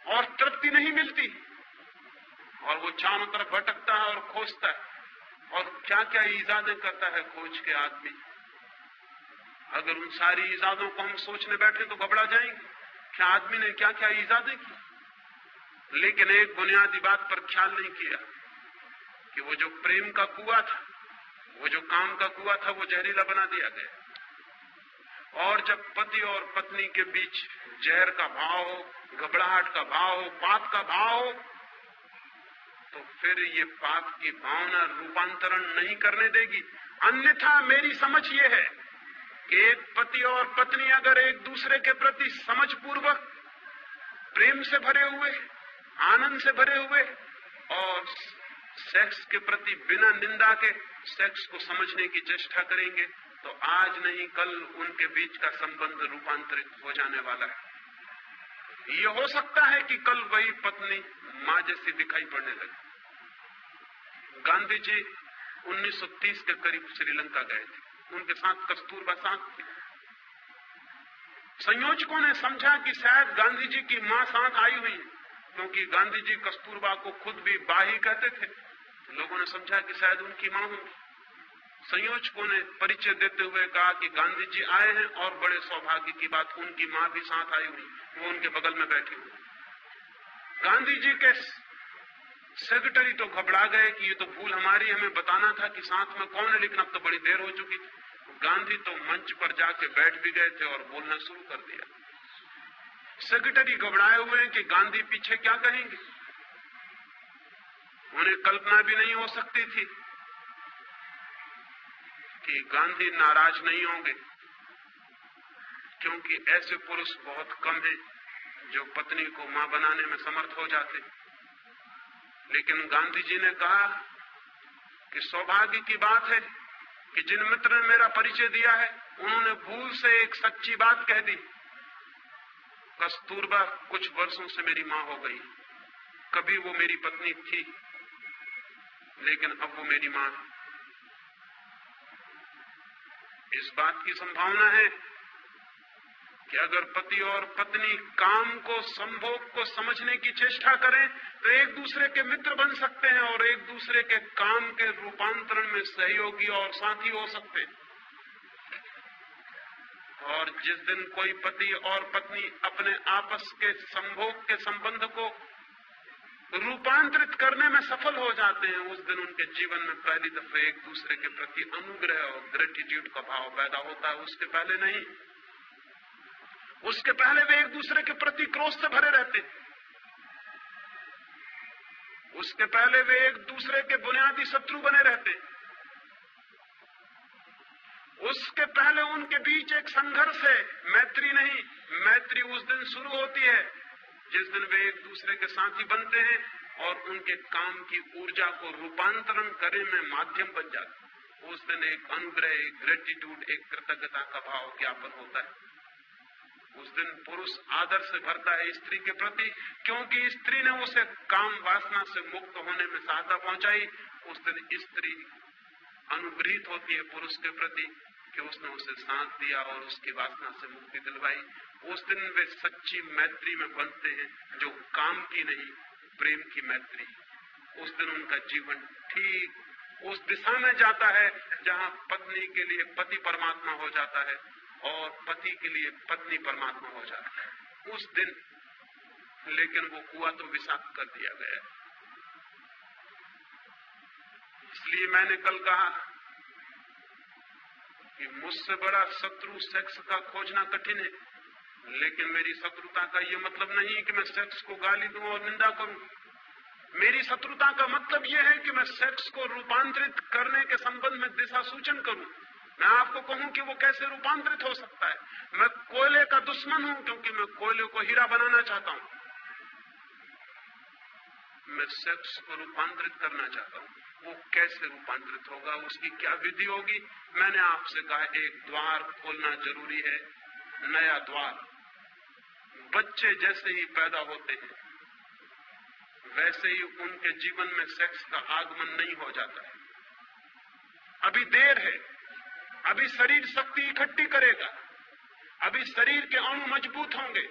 और तृप्ति नहीं मिलती, और वो चारों तरफ भटकता है और खोजता है, और क्या क्या इजादें करता है खोज के आदमी। अगर उन सारी इजादों को हम सोचने बैठे तो घबरा जाएंगे कि आदमी ने क्या क्या इजादें की। लेकिन एक बुनियादी बात पर ख्याल नहीं किया कि वो जो प्रेम का कुआं था, वो जो काम का कुआं था, वो जहरीला बना दिया गया। और जब पति और पत्नी के बीच जहर का भाव हो, घबराहट का भाव हो, पाप का भाव हो, तो फिर ये पाप की भावना रूपांतरण नहीं करने देगी। अन्यथा मेरी समझ ये है कि एक पति और पत्नी अगर एक दूसरे के प्रति समझ पूर्वक, प्रेम से भरे हुए, आनंद से भरे हुए और सेक्स के प्रति बिना निंदा के सेक्स को समझने की चेष्टा करेंगे, तो आज नहीं कल उनके बीच का संबंध रूपांतरित हो जाने वाला है। ये हो सकता है कि कल वही पत्नी मां जैसी दिखाई पड़ने लगे। गांधी जी 1930 के करीब श्रीलंका गए थे, उनके साथ कस्तूरबा साथ थी। संयोजकों ने समझा कि शायद गांधी जी की मां साथ आई हुई है, क्योंकि गांधी जी कस्तूरबा को खुद भी बा ही कहते थे। लोगों ने समझा कि शायद उनकी मां होगी। संयोजकों ने परिचय देते हुए कहा कि गांधी जी आए हैं और बड़े सौभाग्य की बात, उनकी मां भी साथ आई हुई, वो उनके बगल में बैठी हुई। गांधी जी के सेक्रेटरी तो घबरा गए कि ये तो भूल हमारी, हमें बताना था कि साथ में कौन है, लेकिन अब तो बड़ी देर हो चुकी थी। गांधी तो मंच पर जाके बैठ भी गए थे और बोलना शुरू कर दिया। सेक्रेटरी घबराए हुए हैं कि गांधी पीछे क्या कहेंगे। उन्हें कल्पना भी नहीं हो सकती थी कि गांधी नाराज नहीं होंगे, क्योंकि ऐसे पुरुष बहुत कम हैं जो पत्नी को मां बनाने में समर्थ हो जाते। लेकिन गांधी जी ने कहा कि सौभाग्य की बात है कि जिन मित्र ने मेरा परिचय दिया है, उन्होंने भूल से एक सच्ची बात कह दी। कस्तूरबा कुछ वर्षों से मेरी मां हो गई, कभी वो मेरी पत्नी थी, लेकिन अब वो मेरी मां है। इस बात की संभावना है कि अगर पति और पत्नी काम को, संभोग को समझने की चेष्टा करें तो एक दूसरे के मित्र बन सकते हैं और एक दूसरे के काम के रूपांतरण में सहयोगी और साथी हो सकते हैं। और जिस दिन कोई पति और पत्नी अपने आपस के संभोग के संबंध को रूपांतरित करने में सफल हो जाते हैं, उस दिन उनके जीवन में पहली दफे एक दूसरे के प्रति अनुग्रह और ग्रेटिट्यूड का भाव पैदा होता है। उसके पहले नहीं। उसके पहले वे एक दूसरे के प्रति क्रोध से भरे रहते। उसके पहले वे एक दूसरे के बुनियादी शत्रु बने रहते। उसके पहले उनके बीच एक संघर्ष है, मैत्री नहीं। मैत्री उस दिन शुरू होती है जिस दिन वे एक दूसरे के साथी बनते हैं और उनके काम की ऊर्जा को रूपांतरण करने में माध्यम बन जाते। उस दिन एक अनुग्रह, एक ग्रेटिट्यूड, एक कृतज्ञता का भाव ज्ञापन होता है। उस दिन पुरुष आदर से भरता है स्त्री के प्रति, क्योंकि स्त्री ने उसे काम वासना से मुक्त होने में सहायता पहुंचाई। उस दिन स्त्री अनुग्रहित होती है पुरुष के प्रति कि उसने उसे साथ दिया और उसकी वासना से मुक्ति दिलवाई। उस दिन वे सच्ची मैत्री में बनते हैं, जो काम की नहीं, प्रेम की मैत्री। उस दिन उनका जीवन ठीक उस दिशा में जाता है जहां पत्नी के लिए पति परमात्मा हो जाता है और पति के लिए पत्नी परमात्मा हो जाता है उस दिन। लेकिन वो कुआं तो विषाक्त कर दिया गया। इसलिए मैंने कल कहा कि मुझसे बड़ा शत्रु सेक्स का खोजना कठिन है, लेकिन मेरी शत्रुता का यह मतलब नहीं कि मैं सेक्स को गाली दूं और निंदा करूं। मेरी शत्रुता का मतलब यह है कि मैं सेक्स को रूपांतरित करने के संबंध में दिशा सूचन करूं। मैं आपको कहूं कि वो कैसे रूपांतरित हो सकता है। मैं कोयले का दुश्मन हूं क्योंकि मैं कोयले को हीरा बनाना चाहता हूं। मैं सेक्स को रूपांतरित करना चाहता हूं। वो कैसे रूपांतरित होगा, उसकी क्या विधि होगी। मैंने आपसे कहा एक द्वार खोलना जरूरी है, नया द्वार। बच्चे जैसे ही पैदा होते हैं वैसे ही उनके जीवन में सेक्स का आगमन नहीं हो जाता है। अभी देर है, अभी शरीर शक्ति इकट्ठी करेगा, अभी शरीर के अणु मजबूत होंगे।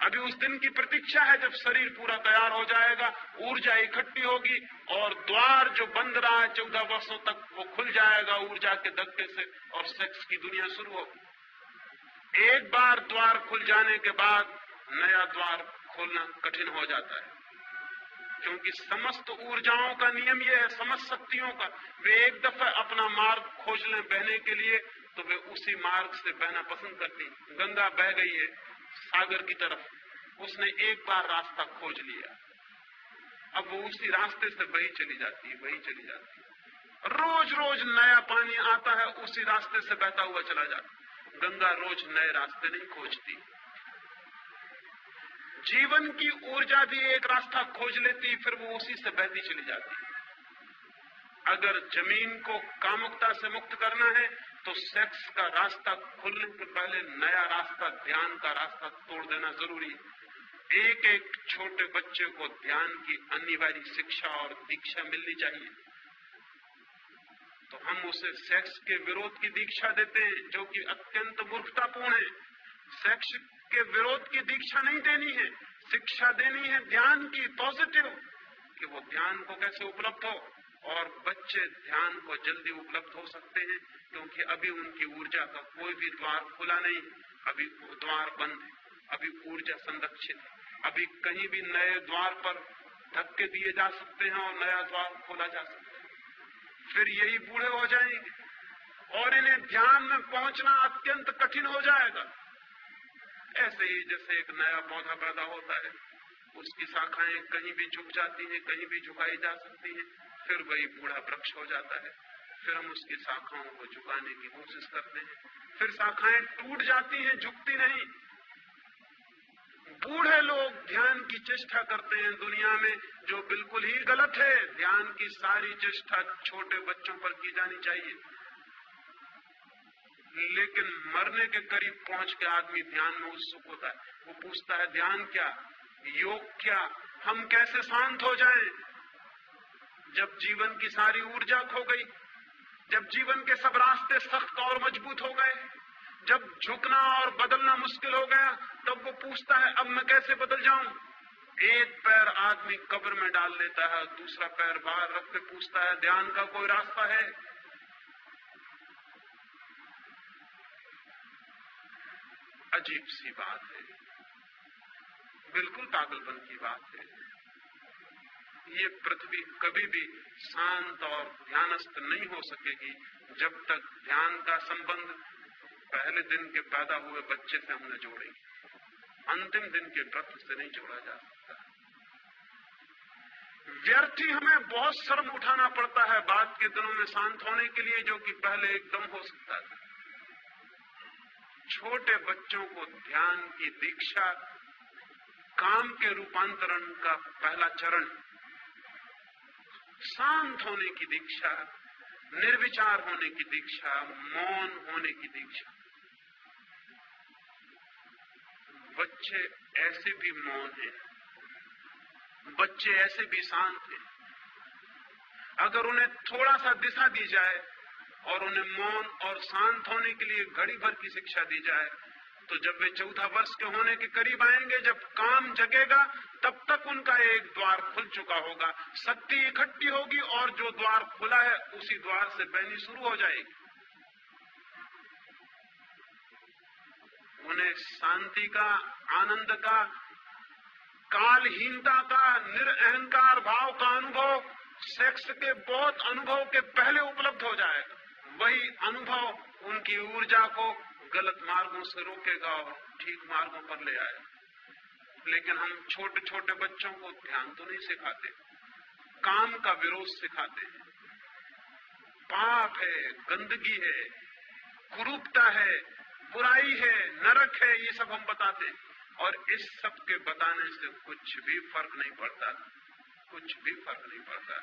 अभी उस दिन की प्रतीक्षा है जब शरीर पूरा तैयार हो जाएगा, ऊर्जा इकट्ठी होगी और द्वार जो बंद रहा है 14 वर्षों तक वो खुल जाएगा ऊर्जा के धक्के से और सेक्स की दुनिया शुरू होगी। एक बार द्वार खुल जाने के बाद नया द्वार खोलना कठिन हो जाता है, क्योंकि समस्त ऊर्जाओं का नियम यह है, समस्त शक्तियों का। वे एक दफा अपना मार्ग खोज लें बहने के लिए तो वे उसी मार्ग से बहना पसंद करती। गंगा बह गई है सागर की तरफ, उसने एक बार रास्ता खोज लिया, अब वो उसी रास्ते से वही चली जाती है, वही चली जाती है। रोज रोज नया पानी आता है, उसी रास्ते से बहता हुआ चला जाता है। गंगा रोज नए रास्ते नहीं खोजती। जीवन की ऊर्जा भी एक रास्ता खोज लेती, फिर वो उसी से बहती चली जाती। अगर जमीन को कामुकता से मुक्त करना है तो सेक्स का रास्ता खुलने से पहले नया रास्ता, ध्यान का रास्ता तोड़ देना जरूरी है। एक एक छोटे बच्चे को ध्यान की अनिवार्य शिक्षा और दीक्षा मिलनी चाहिए। तो हम उसे सेक्स के विरोध की दीक्षा देते हैं, जो कि अत्यंत मूर्खतापूर्ण है। सेक्स के विरोध की दीक्षा नहीं देनी है, शिक्षा देनी है ध्यान की, पॉजिटिव, कि वो ध्यान को कैसे उपलब्ध हो। और बच्चे ध्यान को जल्दी उपलब्ध हो सकते हैं क्योंकि अभी उनकी ऊर्जा का कोई भी द्वार खुला नहीं, अभी द्वार बंद है, अभी ऊर्जा संरक्षित है। अभी कहीं भी नए द्वार पर धक्के दिए जा सकते हैं और नया द्वार खोला जा सकता है। फिर यही बूढ़े हो जाएंगे और इन्हें ध्यान में पहुंचना अत्यंत कठिन हो जाएगा। ऐसे ही जैसे एक नया पौधा पैदा होता है, उसकी शाखाएं कहीं भी झुक जाती हैं, कहीं भी झुकाई जा सकती हैं, फिर वही बूढ़ा वृक्ष हो जाता है। फिर हम उसकी शाखाओं को झुकाने की कोशिश करते हैं, फिर शाखाएं टूट जाती हैं, झुकती नहीं। बूढ़े लोग ध्यान की चेष्टा करते हैं दुनिया में, जो बिल्कुल ही गलत है। ध्यान की सारी चेष्टा छोटे बच्चों पर की जानी चाहिए। लेकिन मरने के करीब पहुंच के आदमी ध्यान में उत्सुक होता है। वो पूछता है ध्यान क्या, योग क्या, हम कैसे शांत हो जाएं? जब जीवन की सारी ऊर्जा खो गई, जब जीवन के सब रास्ते सख्त और मजबूत हो गए, जब झुकना और बदलना मुश्किल हो गया, तब वो पूछता है अब मैं कैसे बदल जाऊं? एक पैर आदमी कब्र में डाल लेता है, दूसरा पैर बाहर रख के पूछता है ध्यान का कोई रास्ता है? अजीब सी बात है, बिल्कुल पागलपन की बात है। ये पृथ्वी कभी भी शांत और ध्यानस्थ नहीं हो सकेगी जब तक ध्यान का संबंध पहले दिन के पैदा हुए बच्चे से हम न जोड़ेंगे। अंतिम दिन के व्रत से नहीं जोड़ा जा सकता। व्यर्थ ही हमें बहुत शर्म उठाना पड़ता है बाद के दिनों में शांत होने के लिए, जो कि पहले एकदम हो सकता था। छोटे बच्चों को ध्यान की दीक्षा काम के रूपांतरण का पहला चरण, शांत होने की दीक्षा, निर्विचार होने की दीक्षा, मौन होने की दीक्षा। बच्चे ऐसे भी मौन हैं, बच्चे ऐसे भी शांत हैं। अगर उन्हें थोड़ा सा दिशा दी जाए और उन्हें मौन और शांत होने के लिए घड़ी भर की शिक्षा दी जाए, तो जब वे 14 वर्ष के होने के करीब आएंगे, जब काम जगेगा, तब तक उनका एक द्वार खुल चुका होगा। शक्ति इकट्ठी होगी और जो द्वार खुला है उसी द्वार से बहनी शुरू हो जाएगी। उन्हें शांति का, आनंद का, कालहीनता का, निरअहंकार भाव का अनुभव सेक्स के बहुत अनुभव के पहले उपलब्ध हो जाएगा। वही अनुभव उनकी ऊर्जा को गलत मार्गों से रोकेगा और ठीक मार्गों पर ले आएगा। लेकिन हम छोटे छोटे बच्चों को ध्यान तो नहीं सिखाते, काम का विरोध सिखाते हैं। पाप है, गंदगी है, कुरूपता है, बुराई है, नरक है, ये सब हम बताते हैं। और इस सब के बताने से कुछ भी फर्क नहीं पड़ता, कुछ भी फर्क नहीं पड़ता,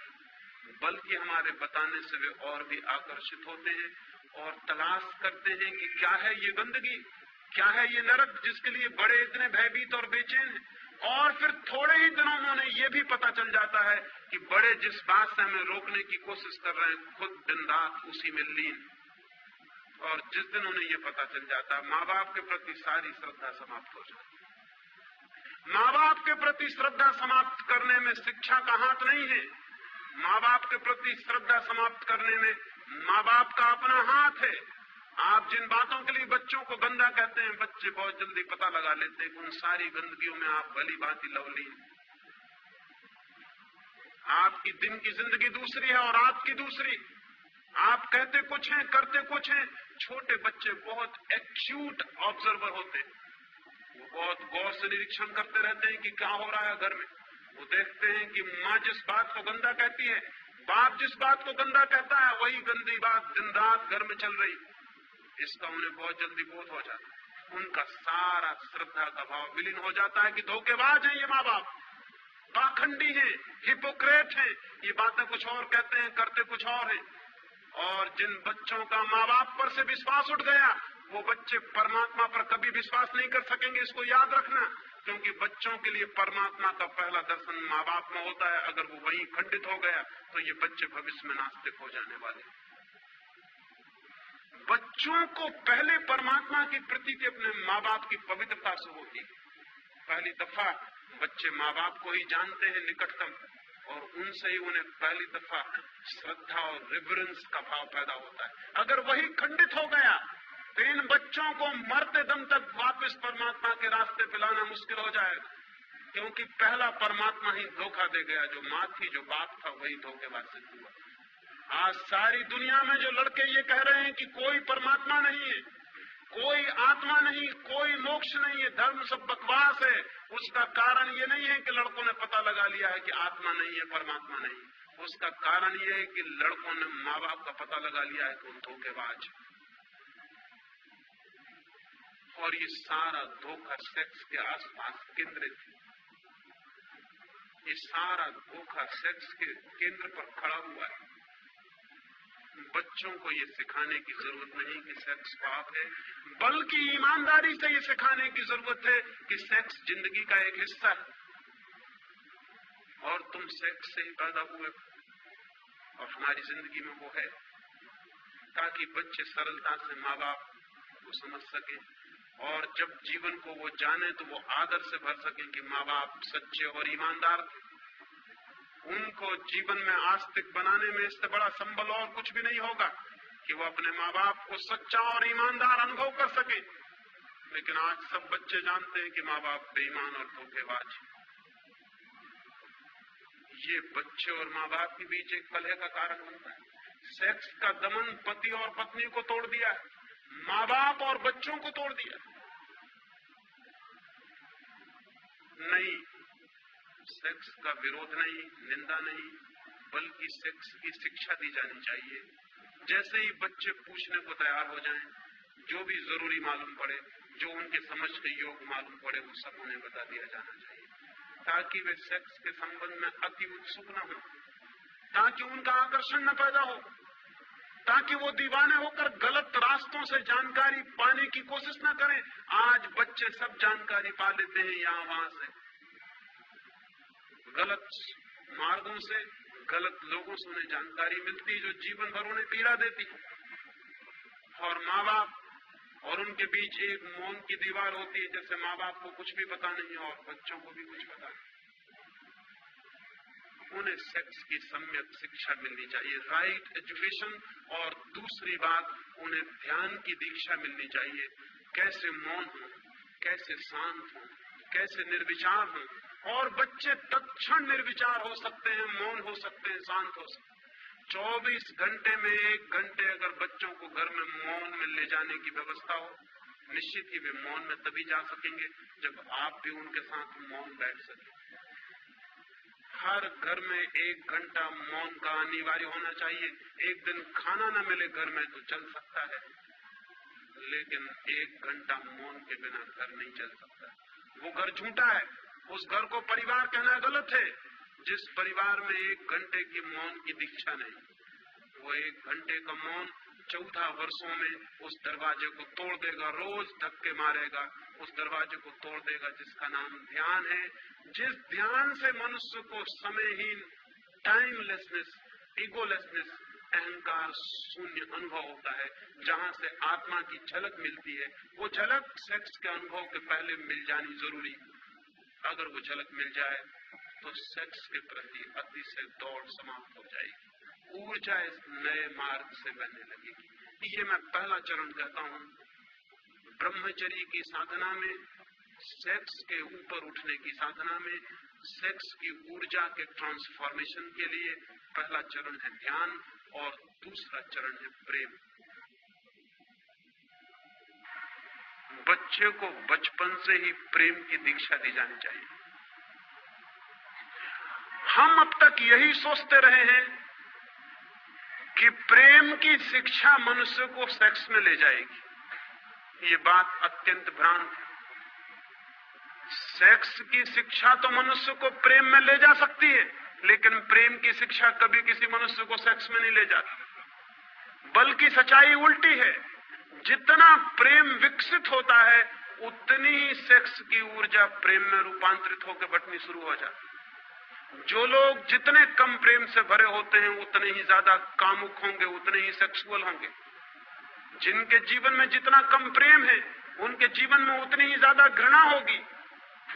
बल्कि हमारे बताने से वे और भी आकर्षित होते हैं और तलाश करते हैं कि क्या है ये गंदगी, क्या है ये नरक, जिसके लिए बड़े इतने भयभीत और बेचैन हैं। और फिर थोड़े ही दिनों में उन्हें ये भी पता चल जाता है कि बड़े जिस बात से हमें रोकने की कोशिश कर रहे हैं, खुद दिन रात उसी में लीन। और जिस दिन उन्हें ये पता चल जाता है, माँ बाप के प्रति सारी श्रद्धा समाप्त हो जाती है। माँ बाप के प्रति श्रद्धा समाप्त करने में शिक्षा का हाथ नहीं है। माँ बाप के प्रति श्रद्धा समाप्त करने में माँ बाप का अपना हाथ है। आप जिन बातों के लिए बच्चों को गंदा कहते हैं, बच्चे बहुत जल्दी पता लगा लेते हैं कि उन सारी गंदगियों में आप भली भांति लवलीन। आपकी दिन की जिंदगी दूसरी है और आपकी दूसरी। आप कहते कुछ हैं, करते कुछ हैं। छोटे बच्चे बहुत एक्यूट ऑब्जर्वर होते हैं, वो बहुत गौर से निरीक्षण करते रहते हैं कि क्या हो रहा है घर में। वो देखते हैं कि माँ जिस बात को गंदा कहती है, बाप जिस बात को गंदा कहता है, वही गंदी बात दिन रात घर में चल रही। इसका उन्हें बहुत जल्दी बोध हो जाता है। उनका सारा श्रद्धा का भाव विलीन हो जाता है कि धोखेबाज हैं ये माँ बाप, पाखंडी हैं, हिपोक्रेट हैं, ये बातें कुछ और कहते हैं, करते कुछ और हैं। और जिन बच्चों का माँ बाप पर से विश्वास उठ गया, वो बच्चे परमात्मा पर कभी विश्वास नहीं कर सकेंगे, इसको याद रखना। क्योंकि बच्चों के लिए परमात्मा का पहला दर्शन माँ बाप में होता है। अगर वो वहीं खंडित हो गया तो ये बच्चे भविष्य में नास्तिक हो जाने वाले। बच्चों को पहले परमात्मा की प्रतीति अपने माँ बाप की पवित्रता से होती है। पहली दफा बच्चे माँ बाप को ही जानते हैं निकटतम, और उनसे ही उन्हें पहली दफा श्रद्धा और रिवरेंस का भाव पैदा होता है। अगर वही खंडित हो गया तो इन बच्चों को मरते दम तक वापस परमात्मा के रास्ते पे लाना मुश्किल हो जाएगा। क्योंकि पहला परमात्मा ही धोखा दे गया, जो माँ थी, जो बाप था, वही धोखेबाज सिद्ध हुआ। आज सारी दुनिया में जो लड़के ये कह रहे हैं कि कोई परमात्मा नहीं है, कोई आत्मा नहीं, कोई मोक्ष नहीं है, धर्म सब बकवास है, उसका कारण ये नहीं है कि लड़कों ने पता लगा लिया है कि आत्मा नहीं है, परमात्मा नहीं है। उसका कारण ये है कि लड़कों ने माँ बाप का पता लगा लिया है कि वो धोखेबाज है। और ये सारा धोखा सेक्स के आसपास केंद्रित है। ये सारा धोखा सेक्स के केंद्र पर खड़ा हुआ है। बच्चों को ये सिखाने की जरूरत नहीं कि सेक्स पाप है, बल्कि ईमानदारी से ये सिखाने की जरूरत है कि सेक्स जिंदगी का एक हिस्सा है और तुम सेक्स से ही पैदा हुए और हमारी जिंदगी में वो है, ताकि बच्चे सरलता से माँ बाप को समझ सके और जब जीवन को वो जाने तो वो आदर से भर सके कि माँ बाप सच्चे और ईमानदार थे। उनको जीवन में आस्तिक बनाने में इससे बड़ा संबल और कुछ भी नहीं होगा कि वो अपने माँ बाप को सच्चा और ईमानदार अनुभव कर सके। लेकिन आज सब बच्चे जानते हैं कि माँ बाप बेईमान और धोखेबाज। ये बच्चे और माँ बाप के बीच एक कलह का कारण बनता है। सेक्स का दमन पति और पत्नी को तोड़ दिया है, माँ बाप और बच्चों को तोड़ दिया। नहीं, सेक्स का विरोध नहीं, निंदा नहीं, बल्कि सेक्स की शिक्षा दी जानी चाहिए। जैसे ही बच्चे पूछने को तैयार हो जाएं, जो भी जरूरी मालूम पड़े, जो उनके समझ के योग्य मालूम पड़े, वो सब उन्हें बता दिया जाना चाहिए, ताकि वे सेक्स के संबंध में अति उत्सुक न हो, ताकि उनका आकर्षण न पैदा हो, ताकि वो दीवाने होकर गलत रास्तों से जानकारी पाने की कोशिश न करें। आज बच्चे सब जानकारी पा लेते हैं यहाँ वहां से, गलत मार्गों से, गलत लोगों से उन्हें जानकारी मिलती है जो जीवन भर उन्हें पीड़ा देती है। और माँ बाप और उनके बीच एक मौन की दीवार होती है, जैसे माँ बाप को कुछ भी पता नहीं और बच्चों को भी कुछ पता नहीं। उन्हें सेक्स की सम्यक शिक्षा मिलनी चाहिए, राइट एजुकेशन। और दूसरी बात, उन्हें ध्यान की दीक्षा मिलनी चाहिए, कैसे मौन हो, कैसे शांत हो, कैसे निर्विचार हो। और बच्चे तत्क्षण निर्विचार हो सकते हैं, मौन हो सकते हैं, शांत हो सकते हैं। 24 घंटे में 1 घंटे अगर बच्चों को घर में मौन में ले जाने की व्यवस्था हो, निश्चित ही वे मौन में तभी जा सकेंगे जब आप भी उनके साथ मौन बैठ सकें। हर घर में 1 घंटा मौन का अनिवार्य होना चाहिए। एक दिन खाना न मिले घर में तो चल सकता है, लेकिन 1 घंटा मौन के बिना घर नहीं चल सकता। वो घर झूठा है, उस घर को परिवार कहना गलत है जिस परिवार में 1 घंटे की मौन की दीक्षा नहीं। वो 1 घंटे का मौन 14 वर्षों में उस दरवाजे को तोड़ देगा, रोज धक्के मारेगा, उस दरवाजे को तोड़ देगा जिसका नाम ध्यान है। जिस ध्यान से मनुष्य को समयहीन, टाइमलेसनेस, ईगोलेसनेस, अहंकार शून्य अनुभव होता है, जहां से आत्मा की झलक मिलती है। वो झलक सेक्स के अनुभव के पहले मिल जानी जरूरी। अगर वो झलक मिल जाए तो सेक्स के प्रति अतिशय दौड़ समाप्त हो जाएगी, ऊर्जा इस नए मार्ग से बहने लगेगी। ये मैं पहला चरण कहता हूँ। ब्रह्मचर्य की साधना में, सेक्स के ऊपर उठने की साधना में, सेक्स की ऊर्जा के ट्रांसफॉर्मेशन के लिए पहला चरण है ध्यान और दूसरा चरण है प्रेम। बच्चे को बचपन से ही प्रेम की दीक्षा दी जानी चाहिए। हम अब तक यही सोचते रहे हैं कि प्रेम की शिक्षा मनुष्य को सेक्स में ले जाएगी। ये बात अत्यंत भ्रांत है। सेक्स की शिक्षा तो मनुष्य को प्रेम में ले जा सकती है, लेकिन प्रेम की शिक्षा कभी किसी मनुष्य को सेक्स में नहीं ले जाती। बल्कि सच्चाई उल्टी है, जितना प्रेम विकसित होता है उतनी ही सेक्स की ऊर्जा प्रेम में रूपांतरित होकर बटनी शुरू हो जाती। जो लोग जितने कम प्रेम से भरे होते हैं उतने ही ज्यादा कामुक होंगे, उतने ही सेक्सुअल होंगे। जिनके जीवन में जितना कम प्रेम है उनके जीवन में उतनी ही ज्यादा घृणा होगी।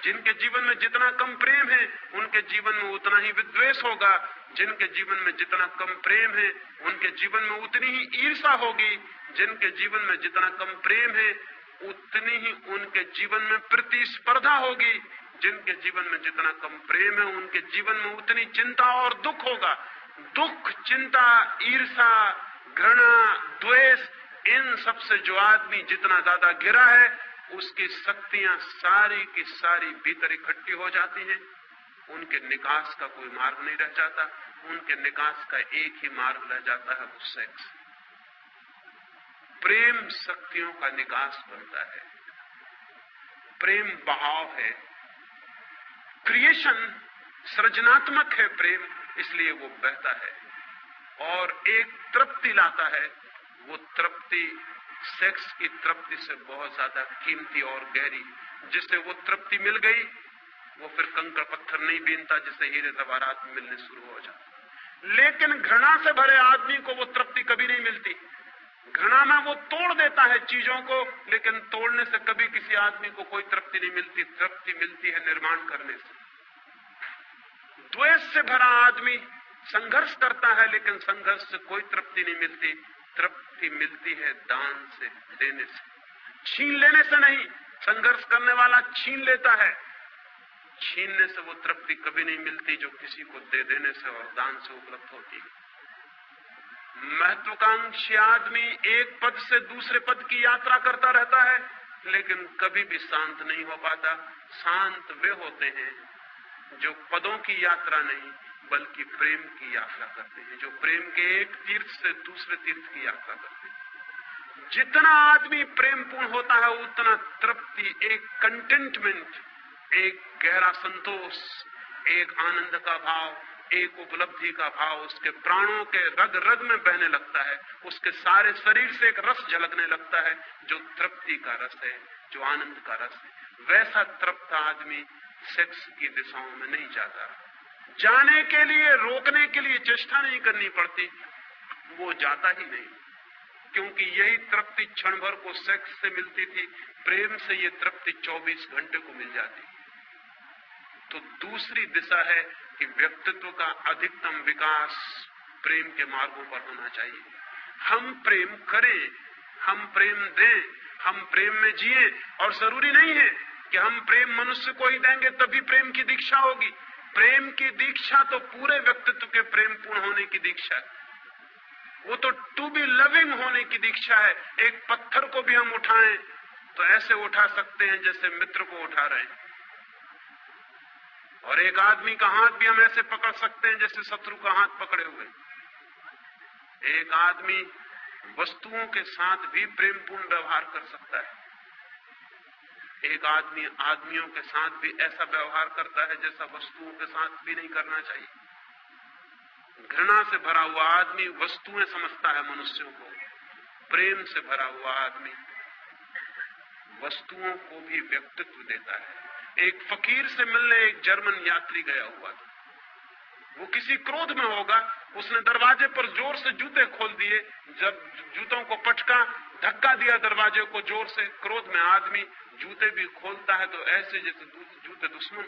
जिनके जीवन में जितना कम प्रेम है उनके जीवन में उतना ही विद्वेष होगा। जिनके जीवन में जितना कम प्रेम है उनके जीवन में उतनी ही ईर्ष्या होगी। जिनके जीवन में जितना कम प्रेम है उतनी ही उनके जीवन में प्रतिस्पर्धा होगी। जिनके जीवन में जितना कम प्रेम है उनके जीवन में उतनी चिंता और दुख होगा। दुख, चिंता, ईर्ष्या, घृणा, द्वेष, इन सबसे जो आदमी जितना ज्यादा घिरा है उसकी शक्तियां सारी की सारी भीतर इकट्ठी हो जाती हैं। उनके निकास का कोई मार्ग नहीं रह जाता। उनके निकास का एक ही मार्ग रह जाता है, वो सेक्स। प्रेम शक्तियों का निकास बनता है। प्रेम बहाव है, क्रिएशन, सृजनात्मक है प्रेम, इसलिए वो बहता है और एक तृप्ति लाता है। वो तृप्ति सेक्स की तृप्ति से बहुत ज्यादा कीमती और गहरी। जिसे वो तृप्ति मिल गई वो फिर कंकड़ पत्थर नहीं बीनता, जिसे हीरे जवाहरात मिलने शुरू हो जाते। लेकिन घृणा से भरे आदमी को वो तृप्ति कभी नहीं मिलती। घृणा में वो तोड़ देता है चीजों को, लेकिन तोड़ने से कभी किसी आदमी को कोई तृप्ति नहीं मिलती। तृप्ति मिलती है निर्माण करने से। द्वेष से भरा आदमी संघर्ष करता है, लेकिन संघर्ष से कोई तृप्ति नहीं मिलती। तृप्ति मिलती है दान से, देने से, छीन लेने से नहीं। संघर्ष करने वाला छीन लेता है, छीनने से वो तृप्ति कभी नहीं मिलती जो किसी को दे देने से और दान से उपलब्ध होती है। महत्वाकांक्षी आदमी एक पद से दूसरे पद की यात्रा करता रहता है, लेकिन कभी भी शांत नहीं हो पाता। शांत वे होते हैं जो पदों की यात्रा नहीं बल्कि प्रेम की यात्रा करते हैं, जो प्रेम के एक तीर्थ से दूसरे तीर्थ की यात्रा करते हैं। जितना आदमी प्रेमपूर्ण होता है उतना तृप्ति, एक कंटेंटमेंट, एक गहरा संतोष, एक आनंद का भाव, एक उपलब्धि का भाव उसके प्राणों के रग रग में बहने लगता है। उसके सारे शरीर से एक रस झलकने लगता है जो तृप्ति का रस है, जो आनंद का रस है। वैसा तृप्त आदमी सेक्स की दिशाओं में नहीं जाता। जाने के लिए, रोकने के लिए चेष्टा नहीं करनी पड़ती, वो जाता ही नहीं। क्योंकि यही तृप्ति क्षण भर को सेक्स से मिलती थी, प्रेम से ये तृप्ति 24 घंटे को मिल जाती। तो दूसरी दिशा है कि व्यक्तित्व का अधिकतम विकास प्रेम के मार्गों पर होना चाहिए। हम प्रेम करें, हम प्रेम दें, हम प्रेम में जिए। और जरूरी नहीं है कि हम प्रेम मनुष्य को ही देंगे तभी प्रेम की दीक्षा होगी। प्रेम की दीक्षा तो पूरे व्यक्तित्व के प्रेम पूर्ण होने की दीक्षा है। वो तो टू बी लविंग होने की दीक्षा है। एक पत्थर को भी हम उठाएं तो ऐसे उठा सकते हैं जैसे मित्र को उठा रहे हैं, और एक आदमी का हाथ भी हम ऐसे पकड़ सकते हैं जैसे शत्रु का हाथ पकड़े हुए। एक आदमी वस्तुओं के साथ भी प्रेमपूर्ण व्यवहार कर सकता है। एक आदमी आदमियों के साथ भी ऐसा व्यवहार करता है जैसा वस्तुओं के साथ भी नहीं करना चाहिए। घृणा से भरा हुआ आदमी वस्तुएं समझता है मनुष्यों को। प्रेम से भरा हुआ आदमी वस्तुओं को भी व्यक्तित्व देता है। एक फकीर से मिलने एक जर्मन यात्री गया हुआ था। वो किसी क्रोध में होगा, उसने दरवाजे पर जोर से जूते खोल दिए। जब जूतों को पटका, धक्का दिया दरवाजे को जोर से। क्रोध में आदमी जूते भी खोलता है तो ऐसे जैसे जूते दुश्मन,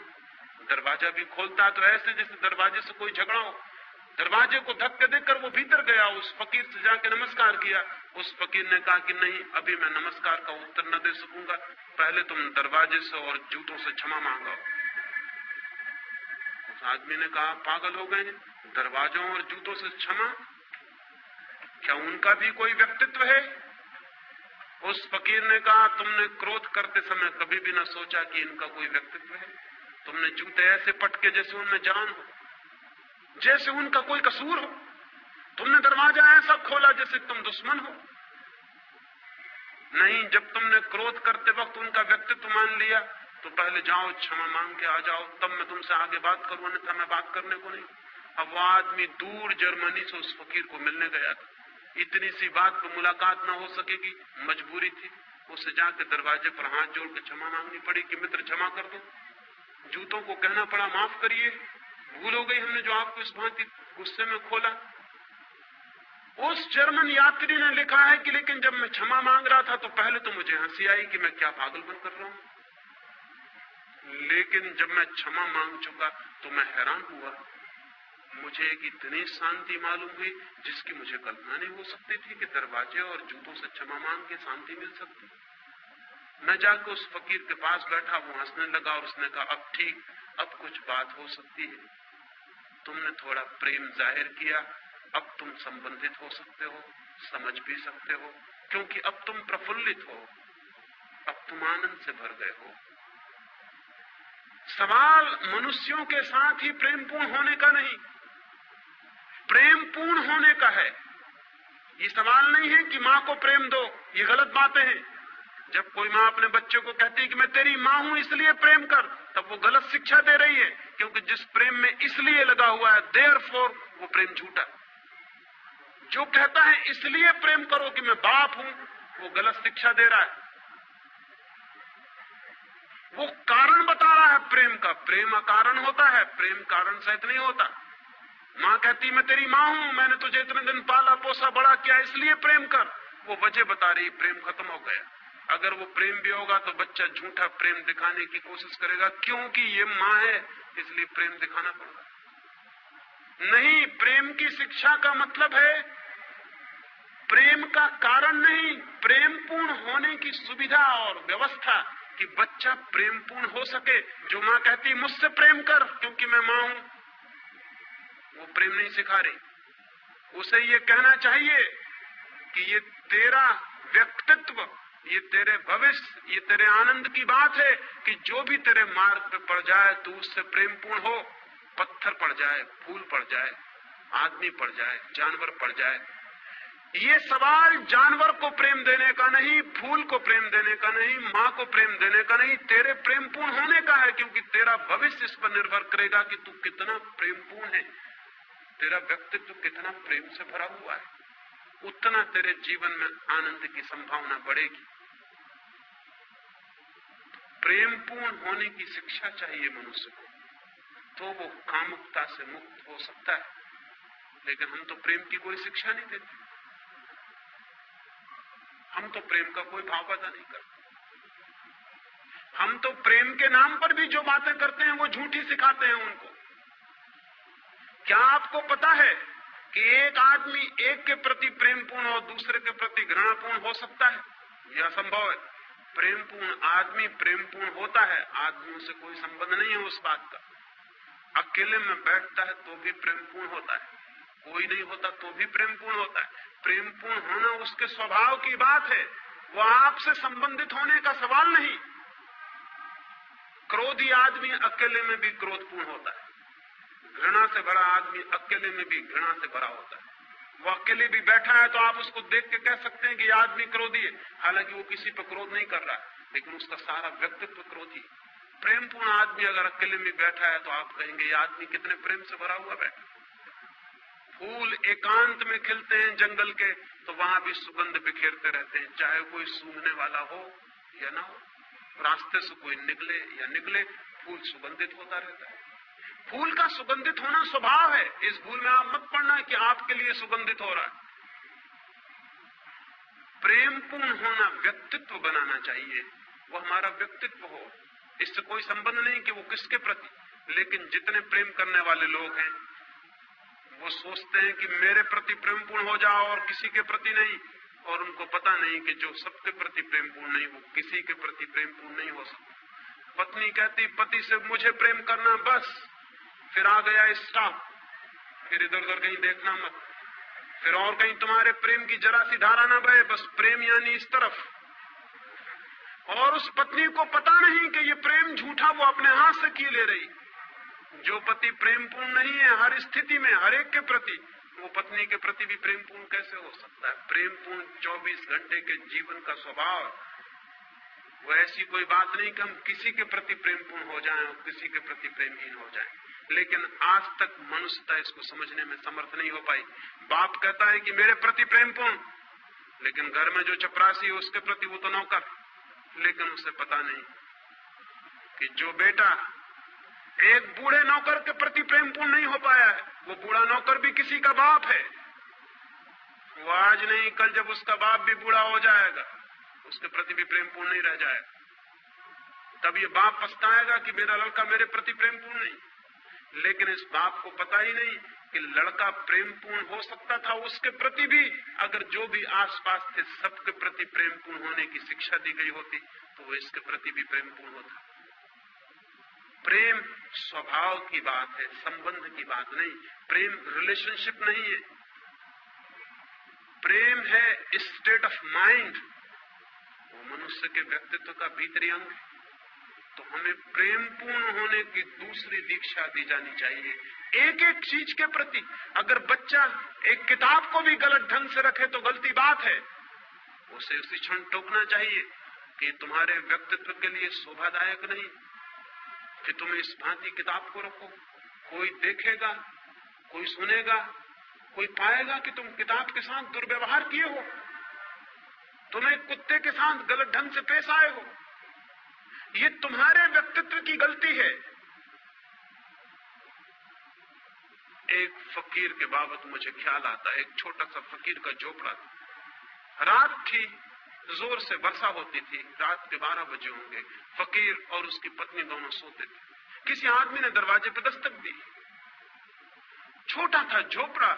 दरवाजा भी खोलता है तो ऐसे जैसे दरवाजे से कोई झगड़ा हो। दरवाजे को धक्के देकर वो भीतर गया, उस फकीर से जाके नमस्कार किया। उस फकीर ने कहा कि नहीं, अभी मैं नमस्कार का उत्तर न दे सकूंगा, पहले तुम दरवाजे से और जूतों से क्षमा मांगो। उस आदमी ने कहा, पागल हो गए हैं, दरवाजों और जूतों से क्षमा? क्या उनका भी कोई व्यक्तित्व है? उस फकीर ने कहा, तुमने क्रोध करते समय कभी भी न सोचा कि इनका कोई व्यक्तित्व है। तुमने जूते ऐसे पटके जैसे उनमें जान हो, जैसे उनका कोई कसूर हो। तुमने दरवाजा ऐसा खोला जैसे तुम दुश्मन हो। नहीं, जब तुमने क्रोध करते वक्त उनका व्यक्तित्व मान लिया तो पहले जाओ क्षमा मांग के आ जाओ, तब मैं तुमसे आगे बात करूं, अन्यथा मैं बात करने को नहीं। अब वो आदमी दूर जर्मनी से उस फकीर को मिलने गया था, इतनी सी बात पर मुलाकात ना हो सकेगी, मजबूरी थी, उसे जाके दरवाजे पर हाथ जोड़ के क्षमा मांगनी पड़ी कि मित्र क्षमा कर दो। जूतों को कहना पड़ा माफ करिए, भूल हो गई हमने जो आपको इस भांति गुस्से में खोला। उस जर्मन यात्री ने लिखा है कि लेकिन जब मैं क्षमा मांग रहा था तो पहले तो मुझे हंसी आई कि मैं क्या पागलपन कर रहा हूं, लेकिन जब मैं क्षमा मांग चुका तो मैं हैरान हुआ, मुझे एक इतनी शांति मालूम हुई जिसकी मुझे कल्पना नहीं हो सकती थी कि दरवाजे और जूतों से क्षमा मांग के शांति मिल सकती। मैं जाकर उस फकीर के पास बैठा, वो हंसने लगा और उसने कहा अब ठीक, अब कुछ बात हो सकती है, तुमने थोड़ा प्रेम जाहिर किया, अब तुम संबंधित हो सकते हो, समझ भी सकते हो, क्योंकि अब तुम प्रफुल्लित हो, अब तुम आनंद से भर गए हो। सवाल मनुष्यों के साथ ही प्रेमपूर्ण होने का नहीं, प्रेमपूर्ण होने का है। ये सवाल नहीं है कि मां को प्रेम दो, ये गलत बातें हैं। जब कोई मां अपने बच्चे को कहती है कि मैं तेरी मां हूं इसलिए प्रेम कर, तब वो गलत शिक्षा दे रही है, क्योंकि जिस प्रेम में इसलिए लगा हुआ है देयरफॉर वो प्रेम झूठा। जो कहता है इसलिए प्रेम करो कि मैं बाप हूं, वो गलत शिक्षा दे रहा है। वो कारण बता रहा है प्रेम का, प्रेम अकारण होता है, प्रेम कारण सहित नहीं होता। मां कहती मैं तेरी मां हूं, मैंने तुझे इतने दिन पाला पोसा बड़ा किया इसलिए प्रेम कर, वो वजह बता रही, प्रेम खत्म हो गया। अगर वो प्रेम भी होगा तो बच्चा झूठा प्रेम दिखाने की कोशिश करेगा, क्योंकि ये मां है इसलिए प्रेम दिखाना पड़ेगा। नहीं, प्रेम की शिक्षा का मतलब है प्रेम का कारण नहीं, प्रेमपूर्ण होने की सुविधा और व्यवस्था कि बच्चा प्रेमपूर्ण हो सके। जो मां कहती मुझसे प्रेम कर क्योंकि मैं मां हूं, वो प्रेम नहीं सिखा रही। उसे ये कहना चाहिए कि ये तेरा व्यक्तित्व, ये तेरे भविष्य, ये तेरे आनंद की बात है कि जो भी तेरे मार्ग पे पड़ जाए तू उससे प्रेमपूर्ण हो। पत्थर पड़ जाए, फूल पड़ जाए, आदमी पड़ जाए, जानवर पड़ जाए, ये सवाल जानवर को प्रेम देने का नहीं, फूल को प्रेम देने का नहीं, मां को प्रेम देने का नहीं, तेरे प्रेमपूर्ण होने का है, क्योंकि तेरा भविष्य इस पर निर्भर करेगा कि तू कितना प्रेमपूर्ण है, तेरा व्यक्तित्व कितना प्रेम से भरा हुआ है, उतना तेरे जीवन में आनंद की संभावना बढ़ेगी। प्रेमपूर्ण होने की शिक्षा चाहिए मनुष्य को, तो वो कामुकता से मुक्त हो सकता है। लेकिन हम तो प्रेम की कोई शिक्षा नहीं देते, हम तो प्रेम का कोई भाव पैदा नहीं करते। हम तो प्रेम के नाम पर भी जो बातें करते हैं वो झूठी सिखाते हैं उनको। क्या आपको पता है कि एक आदमी एक के प्रति प्रेमपूर्ण और दूसरे के प्रति घृणापूर्ण हो सकता है? यह असंभव है। प्रेमपूर्ण आदमी प्रेमपूर्ण होता है, आदमियों से कोई संबंध नहीं है उस बात का। अकेले में बैठता है तो भी प्रेमपूर्ण होता है, कोई नहीं होता तो भी प्रेमपूर्ण होता है। प्रेमपूर्ण होना उसके स्वभाव की बात है, वो आपसे संबंधित होने का सवाल नहीं। क्रोधी आदमी अकेले में भी क्रोधपूर्ण होता है, घृणा से भरा आदमी अकेले में भी घृणा से भरा होता है। वो अकेले भी बैठा है तो आप उसको देख के कह सकते हैं कि यह आदमी क्रोधी है, हालांकि वो किसी पर क्रोध नहीं कर रहा है, लेकिन उसका सारा व्यक्तित्व क्रोधी है। प्रेमपूर्ण आदमी अगर अकेले में बैठा है तो आप कहेंगे यह आदमी कितने प्रेम से भरा हुआ बैठा। फूल एकांत में खिलते हैं जंगल के तो वहां भी सुगंध बिखेरते रहते हैं, चाहे कोई सूंघने वाला हो या ना हो। रास्ते से कोई निकले या निकले, फूल सुगंधित होता रहता है। फूल का सुगंधित होना स्वभाव है, इस भूल में आप मत पड़ना कि आपके लिए सुगंधित हो रहा है। प्रेमपूर्ण होना व्यक्तित्व बनाना चाहिए, वो हमारा व्यक्तित्व हो, इससे कोई संबंध नहीं कि वो किसके प्रति। लेकिन जितने प्रेम करने वाले लोग हैं वो सोचते हैं कि मेरे प्रति प्रेमपूर्ण हो जाओ और किसी के प्रति नहीं, और उनको पता नहीं कि जो सबके प्रति प्रेमपूर्ण नहीं वो किसी के प्रति प्रेमपूर्ण नहीं हो सकता। पत्नी कहती पति से मुझे प्रेम करना बस, फिर आ गया स्टॉप, फिर इधर उधर कहीं देखना मत, फिर और कहीं तुम्हारे प्रेम की जरा सी धारा ना बहे, बस प्रेम यानी इस तरफ। और उस पत्नी को पता नहीं कि ये प्रेम झूठा वो अपने हाथ से किए ले रही। जो पति प्रेमपूर्ण नहीं है हर स्थिति में हर एक के प्रति, वो पत्नी के प्रति भी प्रेमपूर्ण कैसे हो सकता है? प्रेमपूर्ण 24 घंटे के जीवन का स्वभाव, वो ऐसी कोई बात नहीं कि हम किसी के प्रति प्रेमपूर्ण हो जाएं और किसी के प्रति प्रेमहीन हो जाएं। लेकिन आज तक मनुष्यता इसको समझने में समर्थ नहीं हो पाई। बाप कहता है कि मेरे प्रति प्रेमपूर्ण, लेकिन घर में जो चपरासी है उसके प्रति वो तो नौकर। लेकिन उसे पता नहीं कि जो बेटा एक बूढ़े नौकर के प्रति प्रेमपूर्ण नहीं हो पाया है, वो बूढ़ा नौकर भी किसी का बाप है। वो आज नहीं कल जब उसका बाप भी बूढ़ा हो जाएगा, उसके प्रति भी प्रेमपूर्ण नहीं रह जाएगा। तब ये बाप पछताएगा कि मेरा लड़का मेरे प्रति प्रेमपूर्ण नहीं। लेकिन इस बाप को पता ही नहीं कि लड़का प्रेमपूर्ण हो सकता था उसके प्रति भी, अगर जो भी आसपास थे सबके प्रति प्रेमपूर्ण होने की शिक्षा दी गई होती तो वो इसके प्रति भी प्रेमपूर्ण होता। प्रेम स्वभाव की बात है, संबंध की बात नहीं। प्रेम रिलेशनशिप नहीं है, प्रेम है स्टेट ऑफ माइंड, वो मनुष्य के व्यक्तित्व का भीतरी अंग है। तो हमें प्रेमपूर्ण होने की दूसरी दीक्षा दी जानी चाहिए एक एक चीज के प्रति। अगर बच्चा एक किताब को भी गलत ढंग से रखे तो गलती बात है, उसे उसी क्षण टोकना चाहिए कि तुम्हारे व्यक्तित्व के लिए शोभादायक नहीं कि तुम इस भांति किताब को रखो। कोई देखेगा, कोई सुनेगा, कोई पाएगा कि तुम किताब के साथ दुर्व्यवहार किए हो, तुम एक कुत्ते के साथ गलत ढंग से पेश आए हो। ये तुम्हारे व्यक्तित्व की गलती है। एक फकीर के बाबत मुझे ख्याल आता है। एक छोटा सा फकीर का झोपड़ा था। रात थी, जोर से वर्षा होती थी, रात के 12 बजे होंगे। फकीर और उसकी पत्नी दोनों सोते थे। किसी आदमी ने दरवाजे पर दस्तक दी। छोटा था झोपड़ा,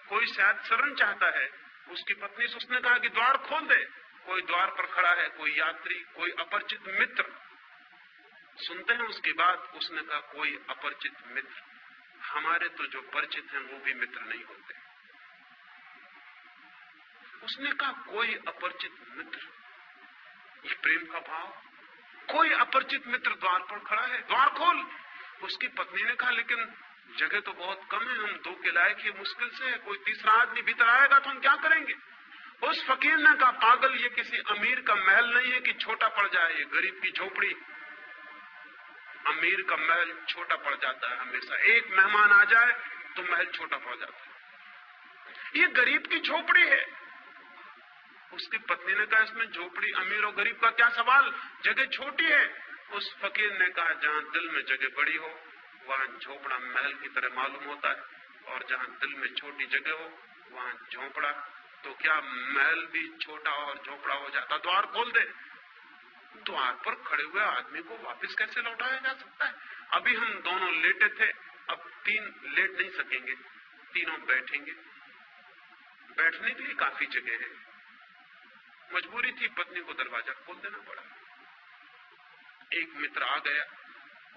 कोई शायद शरण चाहता है। उसकी पत्नी से उसने कहा कि द्वार खोल दे। कोई द्वार पर खड़ा है, कोई यात्री, कोई अपरिचित मित्र। सुनते हैं उसकी बात। उसने कहा कोई अपरिचित मित्र, हमारे तो जो परिचित हैं वो भी मित्र नहीं होते। उसने कहा कोई अपरिचित मित्र, ये प्रेम का भाव। कोई अपरिचित मित्र द्वार पर खड़ा है, द्वार खोल। उसकी पत्नी ने कहा लेकिन जगह तो बहुत कम है, हम 2 के लायक ही मुश्किल से है, कोई तीसरा आदमी भीतर आएगा तो हम क्या करेंगे? उस फकीर ने कहा पागल, ये किसी अमीर का महल नहीं है कि छोटा पड़ जाए, ये गरीब की झोपड़ी। अमीर का महल छोटा पड़ जाता है हमेशा। एक मेहमान आ जाए तो महल छोटा पड़ जाता है। ये गरीब की झोपड़ी है। उसकी पत्नी ने कहा इसमें झोपड़ी, अमीर और गरीब का क्या सवाल, जगह छोटी है। उस फकीर ने कहा जहां दिल में जगह बड़ी हो वहां झोपड़ा महल की तरह मालूम होता है, और जहां दिल में छोटी जगह हो वहां झोपड़ा, तो क्या महल भी छोटा और झोपड़ा हो जाता? द्वार खोल दे। द्वार पर खड़े हुए आदमी को वापस कैसे लौटाया जा सकता है? अभी हम दोनों लेटे थे, अब 3 लेट नहीं सकेंगे, तीनों बैठेंगे। बैठने के लिए काफी जगह है। मजबूरी थी, पत्नी को दरवाजा खोल देना पड़ा। एक मित्र आ गया,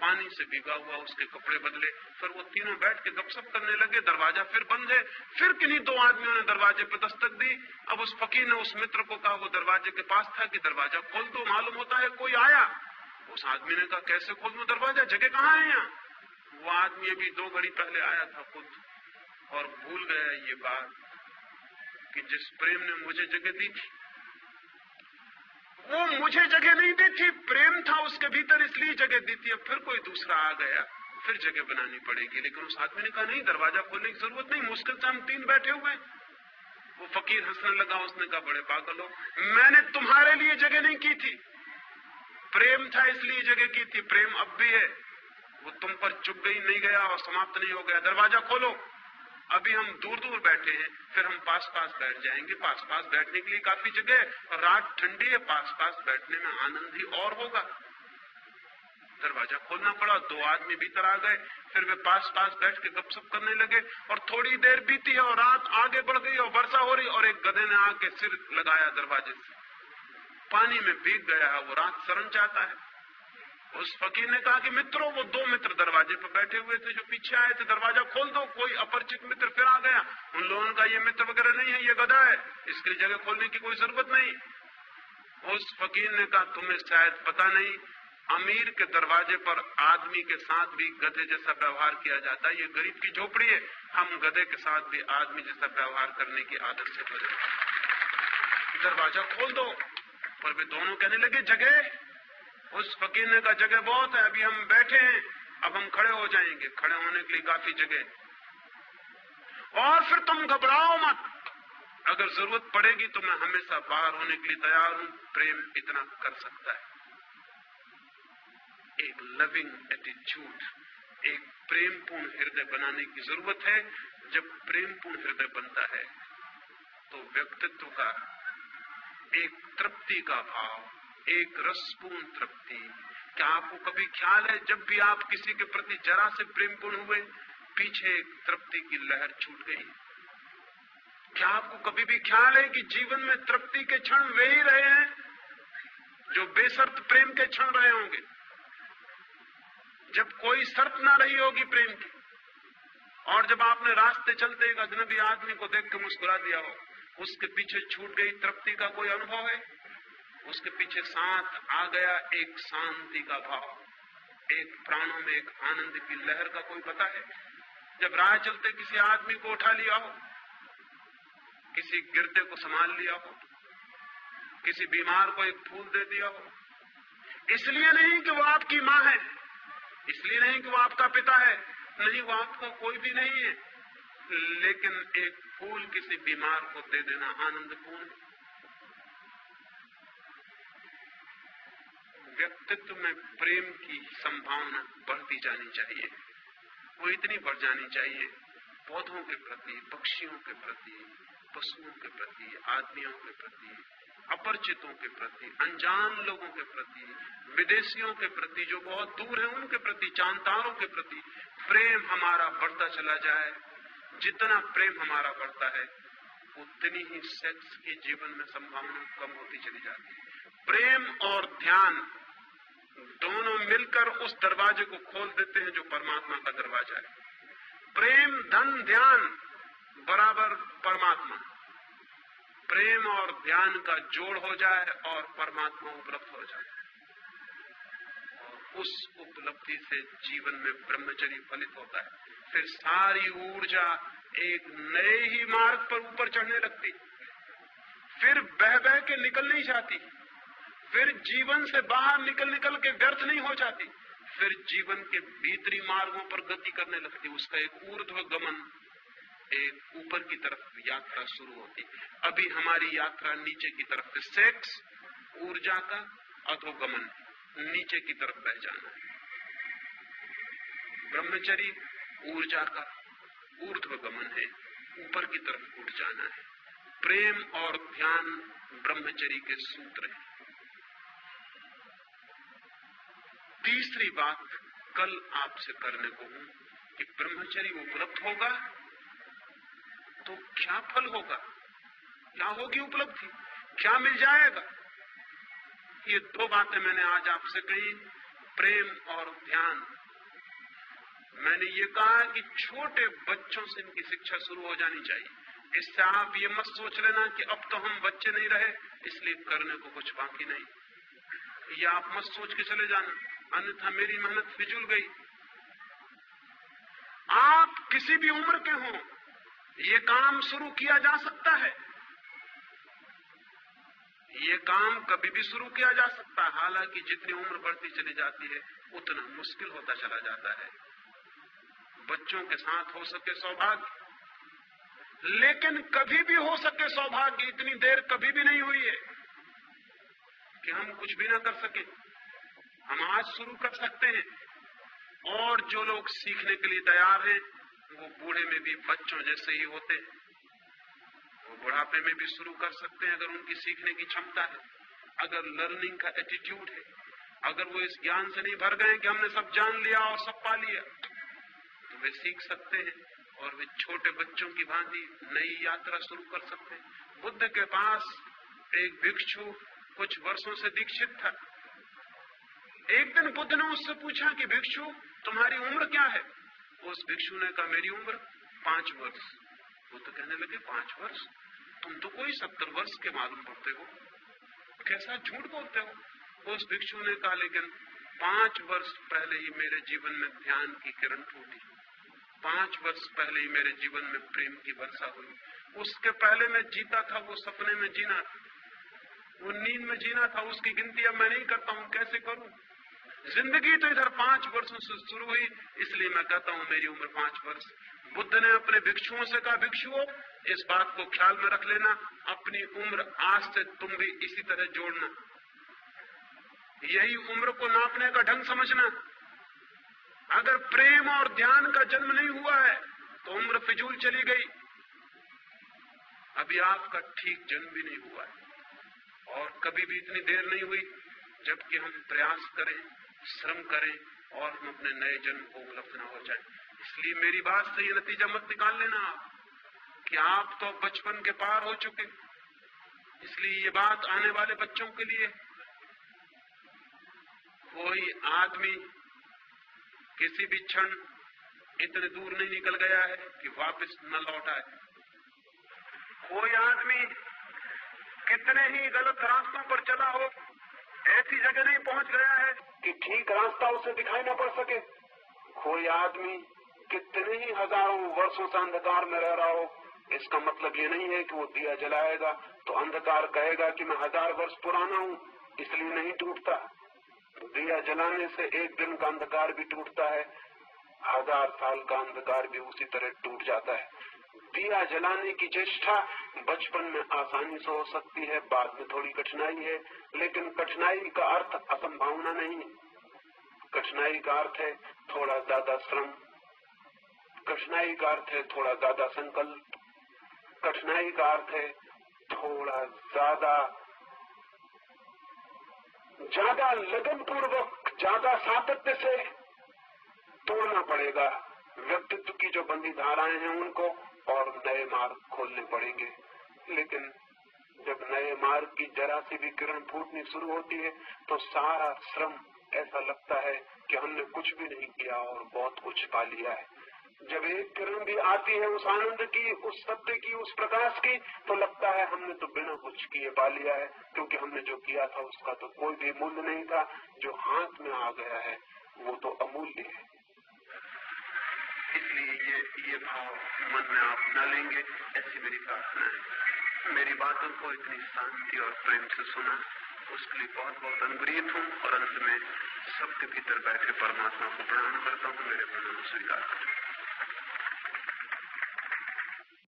पानी से भीगा हुआ उसके कपड़े बदले, फिर वो तीनों बैठ के गपशप करने लगे। दरवाजा फिर बंद है। फिर किन्हीं 2 आदमियों ने दरवाजे पे दस्तक दी। अब उस फकीर ने उस मित्र को कहा, वो दरवाजे के पास था, कि दरवाजा खोल दो, मालूम होता है कोई आया। उस आदमी ने कहा कैसे खोल दूं दरवाजा, जगह कहाँ है यहाँ? वो आदमी अभी 2 घड़ी पहले आया था खुद, और भूल गया ये बात कि जिस प्रेम ने मुझे जगह दी थी वो मुझे जगह नहीं दी थी, प्रेम था उसके भीतर इसलिए जगह दी थी। अब फिर कोई दूसरा आ गया, फिर जगह बनानी पड़ेगी। लेकिन उस आदमी ने कहा नहीं, दरवाजा खोलने की जरूरत नहीं, मुश्किल से हम 3 बैठे हुए। वो फकीर हंसने लगा। उसने कहा बड़े पागल हो, मैंने तुम्हारे लिए जगह नहीं की थी, प्रेम था इसलिए जगह की थी। प्रेम अब भी है, वो तुम पर चुप गई नहीं गया और समाप्त नहीं हो गया। दरवाजा खोलो। अभी हम दूर दूर बैठे हैं, फिर हम पास पास बैठ जाएंगे। पास पास बैठने के लिए काफी जगह है, और रात ठंडी है, पास पास बैठने में आनंद ही और होगा। दरवाजा खोलना पड़ा। 2 आदमी भीतर आ गए। फिर वे पास पास बैठ के गपशप करने लगे, और थोड़ी देर बीती है और रात आगे बढ़ गई और वर्षा हो रही, और एक गधे ने आके सिर लगाया दरवाजे से, पानी में भीग गया है, वो रात शरण चाहता है। उस फकीर ने कहा कि मित्रों, वो 2 मित्र दरवाजे पर बैठे हुए थे जो पीछे आए थे, दरवाजा खोल दो। कोई अपरिचित मित्र फिर आ गया। उन लोगों का ये मित्र वगैरह नहीं है, ये गधा है, इसकी जगह खोलने की कोई जरूरत नहीं। उस फकीर ने कहा तुम्हें शायद पता नहीं अमीर के दरवाजे पर आदमी के साथ भी गधे जैसा व्यवहार किया जाता है। ये गरीब की झोपड़ी है, हम गधे के साथ भी आदमी जैसा व्यवहार करने की आदत से भरे। दरवाजा खोल दो। पर वे दोनों कहने लगे जगह, उस फकीर ने कहा जगह बहुत है, अभी हम बैठे हैं, अब हम खड़े हो जाएंगे, खड़े होने के लिए काफी जगह। और फिर तुम घबराओ मत, अगर जरूरत पड़ेगी तो मैं हमेशा बाहर होने के लिए तैयार हूं। प्रेम इतना कर सकता है। एक लविंग एटीट्यूड, एक प्रेमपूर्ण हृदय बनाने की जरूरत है। जब प्रेमपूर्ण हृदय बनता है तो व्यक्तित्व का एक तृप्ति का भाव, एक रसपूर्ण तृप्ति। क्या आपको कभी ख्याल है जब भी आप किसी के प्रति जरा से प्रेमपूर्ण हुए, पीछे एक तृप्ति की लहर छूट गई? क्या आपको कभी भी ख्याल है कि जीवन में तृप्ति के क्षण वे ही रहे हैं जो बेशर्त प्रेम के क्षण रहे होंगे, जब कोई शर्त ना रही होगी प्रेम की, और जब आपने रास्ते चलते एक अजनबी आदमी को देख के मुस्कुरा दिया हो, उसके पीछे छूट गई तृप्ति का कोई अनुभव है? उसके पीछे साथ आ गया एक शांति का भाव, एक प्राणों में एक आनंद की लहर का कोई पता है? जब राह चलते किसी आदमी को उठा लिया हो, किसी गिरते को संभाल लिया हो, किसी बीमार को एक फूल दे दिया हो, इसलिए नहीं कि वो आपकी माँ है, इसलिए नहीं कि वो आपका पिता है, नहीं, वो आपका कोई भी नहीं है, लेकिन एक फूल किसी बीमार को दे देना आनंदपूर्ण। व्यक्तित्व में प्रेम की संभावना बढ़ती जानी चाहिए, वो इतनी बढ़ जानी चाहिए पौधों के प्रति, पक्षियों के प्रति, पशुओं के प्रति, आदमियों के प्रति, अपरिचितों के प्रति, अनजान लोगों के प्रति, विदेशियों के प्रति जो बहुत दूर है उनके प्रति, चांतारों के प्रति प्रेम हमारा बढ़ता चला जाए। जितना प्रेम हमारा बढ़ता है उतनी ही सेक्स की जीवन में संभावना कम होती चली जाती है। प्रेम और ध्यान दोनों मिलकर उस दरवाजे को खोल देते हैं जो परमात्मा का दरवाजा है। प्रेम धन ध्यान बराबर परमात्मा। प्रेम और ध्यान का जोड़ हो जाए और परमात्मा उपलब्ध हो जाए, और उस उपलब्धि से जीवन में ब्रह्मचर्य फलित होता है। फिर सारी ऊर्जा एक नए ही मार्ग पर ऊपर चढ़ने लगती, फिर बह बह के निकल नहीं जाती, फिर जीवन से बाहर निकल के व्यर्थ नहीं हो जाती, फिर जीवन के भीतरी मार्गों पर गति करने लगती। उसका एक ऊर्ध्व गमन, एक ऊपर की तरफ यात्रा शुरू होती। अभी हमारी यात्रा नीचे की तरफ, सेक्स ऊर्जा का अधोगमन, नीचे की तरफ बह जाना है। ब्रह्मचर्य ऊर्जा का ऊर्ध्व गमन है, ऊपर की तरफ उठ जाना है। प्रेम और ध्यान ब्रह्मचर्य के सूत्र हैं। तीसरी बात कल आपसे करने को हूं कि ब्रह्मचर्य उपलब्ध होगा तो क्या फल होगा, क्या होगी उपलब्धि, क्या मिल जाएगा? ये दो बातें मैंने आज आपसे कही, प्रेम और ध्यान। मैंने ये कहा कि छोटे बच्चों से इनकी शिक्षा शुरू हो जानी चाहिए। इससे आप ये मत सोच लेना कि अब तो हम बच्चे नहीं रहे इसलिए करने को कुछ बाकी नहीं। ये आप मत सोच के चले जाना, अन्यथा मेरी मेहनत फिजूल गई। आप किसी भी उम्र के हों, ये काम शुरू किया जा सकता है, ये काम कभी भी शुरू किया जा सकता है। हालांकि जितनी उम्र बढ़ती चली जाती है उतना मुश्किल होता चला जाता है। बच्चों के साथ हो सके सौभाग्य, लेकिन कभी भी हो सके सौभाग्य इतनी देर कभी भी नहीं हुई है कि हम कुछ भी ना कर सके। हम आज शुरू कर सकते हैं, और जो लोग सीखने के लिए तैयार हैं वो बूढ़े में भी बच्चों जैसे ही होते हैं, वो बुढ़ापे में भी शुरू कर सकते हैं अगर उनकी सीखने की क्षमता है, अगर लर्निंग का एटीट्यूड है, अगर वो इस ज्ञान से नहीं भर गए कि हमने सब जान लिया और सब पा लिया, तो वे सीख सकते हैं और वे छोटे बच्चों की भांति नई यात्रा शुरू कर सकते हैं। बुद्ध के पास एक भिक्षु कुछ वर्षों से दीक्षित था। एक दिन बुद्ध ने उससे पूछा कि भिक्षु तुम्हारी उम्र क्या है? उस भिक्षु ने कहा मेरी उम्र 5 वर्ष। बुद्ध कहने लगे 5 वर्ष? तुम तो कोई 70 वर्ष के मालूम पड़ते हो, कैसा झूठ बोलते हो? उस भिक्षु ने कहा लेकिन 5 वर्ष पहले ही मेरे जीवन में ध्यान की किरण फूटी। 5 वर्ष पहले ही मेरे जीवन में प्रेम की वर्षा हुई। उसके पहले मैं जीता था वो सपने में जीना था, वो नींद में जीना था, उसकी गिनती अब मैं नहीं करता हूं, कैसे करूं? जिंदगी तो इधर 5 वर्षों से शुरू हुई, इसलिए मैं कहता हूं मेरी उम्र 5 वर्ष। बुद्ध ने अपने भिक्षुओं से कहा, भिक्षुओं इस बात को ख्याल में रख लेना, अपनी उम्र आज से तुम भी इसी तरह जोड़ना, यही उम्र को नापने का ढंग समझना। अगर प्रेम और ध्यान का जन्म नहीं हुआ है तो उम्र फिजूल चली गई। अभी आपका ठीक जन्म भी नहीं हुआ है और कभी भी इतनी देर नहीं हुई जबकि हम प्रयास करें, श्रम करें और हम अपने नए जन्म को उपलब्ध न हो जाए। इसलिए मेरी बात से ये नतीजा मत निकाल लेना आप कि आप तो बचपन के पार हो चुके, इसलिए ये बात आने वाले बच्चों के लिए। कोई आदमी किसी भी क्षण इतने दूर नहीं निकल गया है कि वापस न लौट आए। कोई आदमी कितने ही गलत रास्तों पर चला हो, ऐसी जगह नहीं पहुंच गया है कि ठीक रास्ता उसे दिखाई न पड़ सके। कोई आदमी कितने ही हजारों वर्षों से अंधकार में रह रहा हो, इसका मतलब ये नहीं है कि वो दिया जलाएगा तो अंधकार कहेगा कि मैं 1000 वर्ष पुराना हूं इसलिए नहीं टूटता। दिया जलाने से एक दिन का अंधकार भी टूटता है, 1000 साल का अंधकार भी उसी तरह टूट जाता है। दिया जलाने की चेष्टा बचपन में आसानी से हो सकती है, बाद में थोड़ी कठिनाई है, लेकिन कठिनाई का अर्थ असंभावना नहीं। कठिनाई का अर्थ है थोड़ा ज्यादा श्रम, कठिनाई का अर्थ है थोड़ा ज्यादा संकल्प, कठिनाई का अर्थ है थोड़ा ज्यादा लगन पूर्वक, ज्यादा सातत्य से तोड़ना पड़ेगा व्यक्तित्व की जो बंदी धाराएं हैं उनको, और नए मार्ग खोलने पड़ेंगे। लेकिन जब नए मार्ग की जरा सी भी किरण फूटनी शुरू होती है तो सारा श्रम ऐसा लगता है कि हमने कुछ भी नहीं किया और बहुत कुछ पा लिया है। जब एक किरण भी आती है उस आनंद की, उस सत्य की, उस प्रकाश की, तो लगता है हमने तो बिना कुछ किए पा लिया है, क्योंकि हमने जो किया था उसका तो कोई भी मूल्य नहीं था। जो हाथ में आ गया है वो तो अमूल्य है। इसलिए ये भाव मन में आप न लेंगे, ऐसी मेरी प्रार्थना है। मेरी बातों को इतनी शांति और प्रेम से सुना, उसके लिए बहुत बहुत अनुग्रहित हूँ और अंत में सबके भीतर बैठे परमात्मा को प्रणाम करता हूँ। मेरे प्रणाम स्वीकार करें।